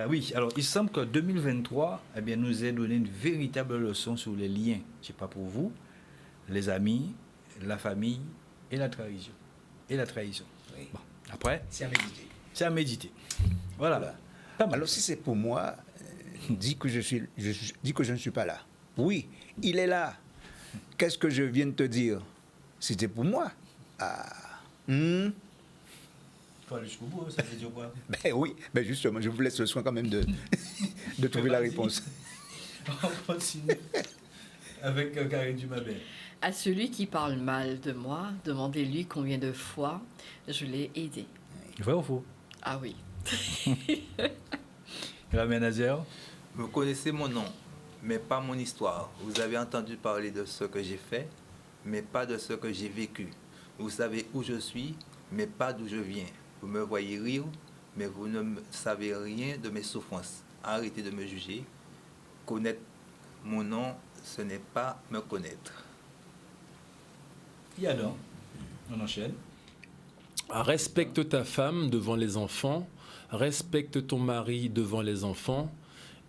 Oui, alors, il semble que 2023 nous ait donné une véritable leçon sur les liens. Je ne sais pas pour vous, les amis, la famille et la trahison. Oui. Bon, après, c'est à méditer. C'est à méditer. Voilà. Alors, si c'est pour moi, dis que je ne suis pas là. Oui, il est là. Qu'est-ce que je viens de te dire? C'était pour moi. Il faut aller jusqu'au bout, ça veut dire quoi? Ben oui, ben justement, je vous laisse le soin quand même de trouver la réponse. On continue avec Karine Dumaguin. À celui qui parle mal de moi, demandez-lui combien de fois je l'ai aidé. Vrai ou faux? Ah oui. Ramin Nazer. Vous connaissez mon nom, mais pas mon histoire. Vous avez entendu parler de ce que j'ai fait, mais pas de ce que j'ai vécu. Vous savez où je suis, mais pas d'où je viens. Vous me voyez rire, mais vous ne savez rien de mes souffrances. Arrêtez de me juger. Connaître mon nom, ce n'est pas me connaître. Yadon, on enchaîne. Respecte ta femme devant les enfants, respecte ton mari devant les enfants,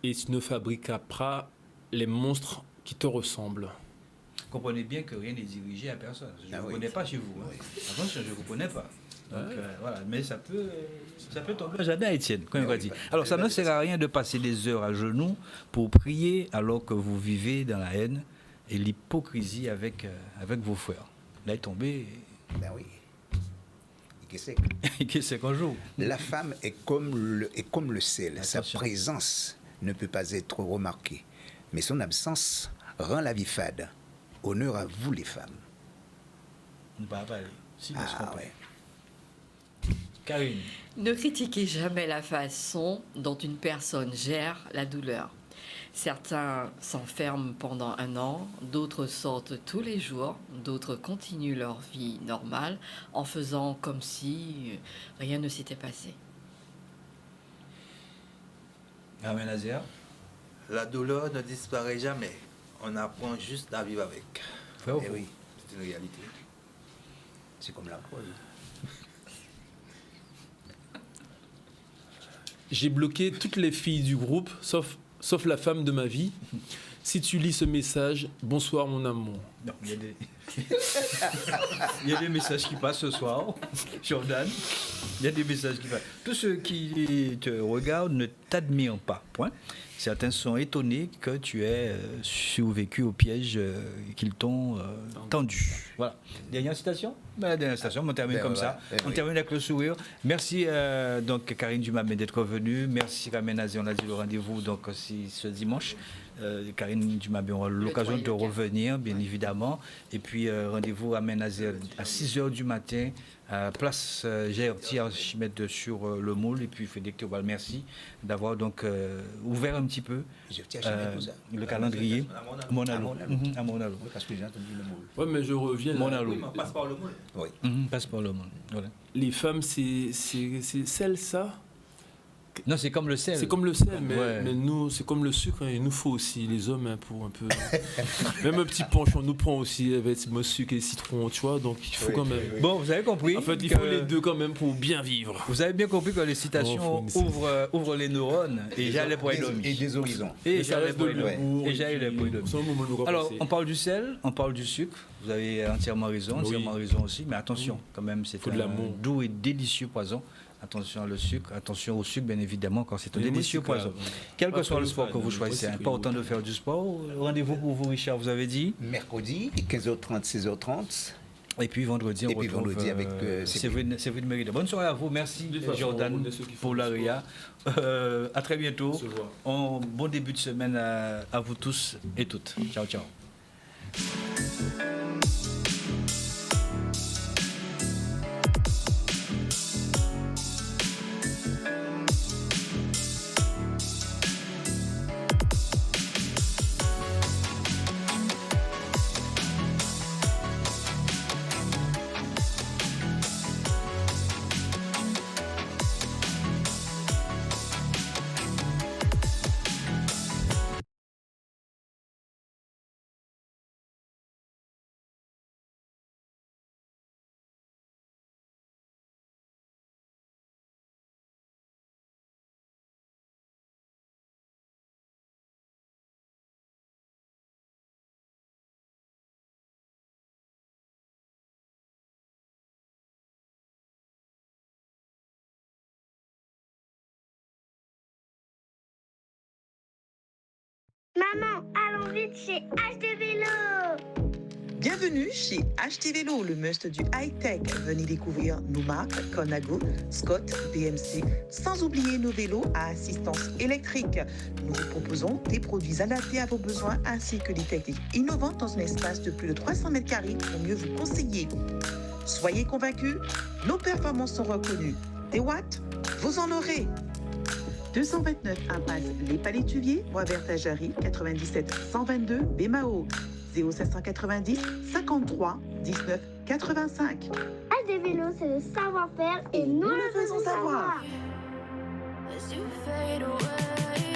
et tu ne fabriqueras pas les monstres qui te ressemblent. Comprenez bien que rien n'est dirigé à personne. Je ne vous connais pas chez vous. Hein. Attention, je ne vous connais pas. Donc, voilà. Mais ça peut tomber. J'adore Étienne, comme il va dire. Alors, ça ne sert à rien de passer des heures à genoux pour prier alors que vous vivez dans la haine et l'hypocrisie avec vos frères. Là, il est tombé. Ben oui. Qu'est-ce qu'on joue? La femme est comme le sel. Attention. Sa présence ne peut pas être remarquée. Mais son absence rend la vie fade. Honneur à vous, les femmes. On ne va pas aller. Si, ouais. Karine. Ne critiquez jamais la façon dont une personne gère la douleur. Certains s'enferment pendant 1 an, d'autres sortent tous les jours, d'autres continuent leur vie normale en faisant comme si rien ne s'était passé. Ramin Nazer. La douleur ne disparaît jamais. On apprend juste à vivre avec. Oui, c'est une réalité. C'est comme la preuve. J'ai bloqué toutes les filles du groupe, sauf la femme de ma vie. Si tu lis ce message, bonsoir mon amour. Non, il y a des messages qui passent ce soir, Jordan. Il y a des messages qui passent. Tous ceux qui te regardent ne t'admirent pas, point. Certains sont étonnés que tu aies survécu au piège qu'ils t'ont tendu. Voilà. Dernière citation ? Dernière citation, on termine comme ça. On termine avec le sourire. Merci donc Karine Dumabé d'être venue. Merci Ramen Nazé, on a dit le rendez-vous donc aussi ce dimanche. Karine Dumabé aura l'occasion de revenir, bien évidemment. Et puis rendez-vous à Ménazé à 6h du matin, à place GRT Archimède sur le Moule. Et puis Frédéric Théobald, merci d'avoir donc ouvert un petit peu le calendrier. Monalo. À Monalo. Parce que j'ai entendu le Moule. Oui, mais je reviens. Monalo. Passe par le Moule. Oui. Passe par le Moule. Voilà. Les femmes, c'est sel, ça? Non, c'est comme le sel. C'est comme le sel, mais nous, c'est comme le sucre. Il nous faut aussi, les hommes, hein, pour un peu. Même un petit penchant nous prend aussi avec le sucre et citron, tu vois. Donc il faut quand même. Bon, vous avez compris. En fait, il faut les deux quand même pour bien vivre. Vous avez bien compris que les citations ouvrent les neurones et j'ai les points et des horizons. Et j'ai les points d'homme. Alors, on parle du sel, on parle du sucre. Vous avez entièrement raison aussi. Mais attention, quand même, c'est un doux et délicieux poison. Attention au sucre, bien évidemment, quand c'est un délicieux poison. Quel que soit le sport que vous choisissez, c'est important de faire du sport. Rendez-vous pour vous, Richard, vous avez dit mercredi, 15h30, 16h30. Et puis vendredi, on retrouve avec Séverine Mérida. Bonne soirée à vous. Merci Jordan pour l'ARIA. À très bientôt. Bon début de semaine à vous tous et toutes. Ciao, ciao. Maman, allons vite chez HD Vélo. Bienvenue chez HD Vélo, le must du high-tech. Venez découvrir nos marques Conago, Scott, BMC, sans oublier nos vélos à assistance électrique. Nous vous proposons des produits adaptés à vos besoins ainsi que des techniques innovantes dans un espace de plus de 300 mètres carrés pour mieux vous conseiller. Soyez convaincus, nos performances sont reconnues. Des watts, vous en aurez. 229 impasse Les Palétuviers, Bois-Vert-Jarry, 97 122 Bémao, 0590 53 19 85. HD Vélo, c'est le savoir-faire et nous le faisons savoir. As you fade away.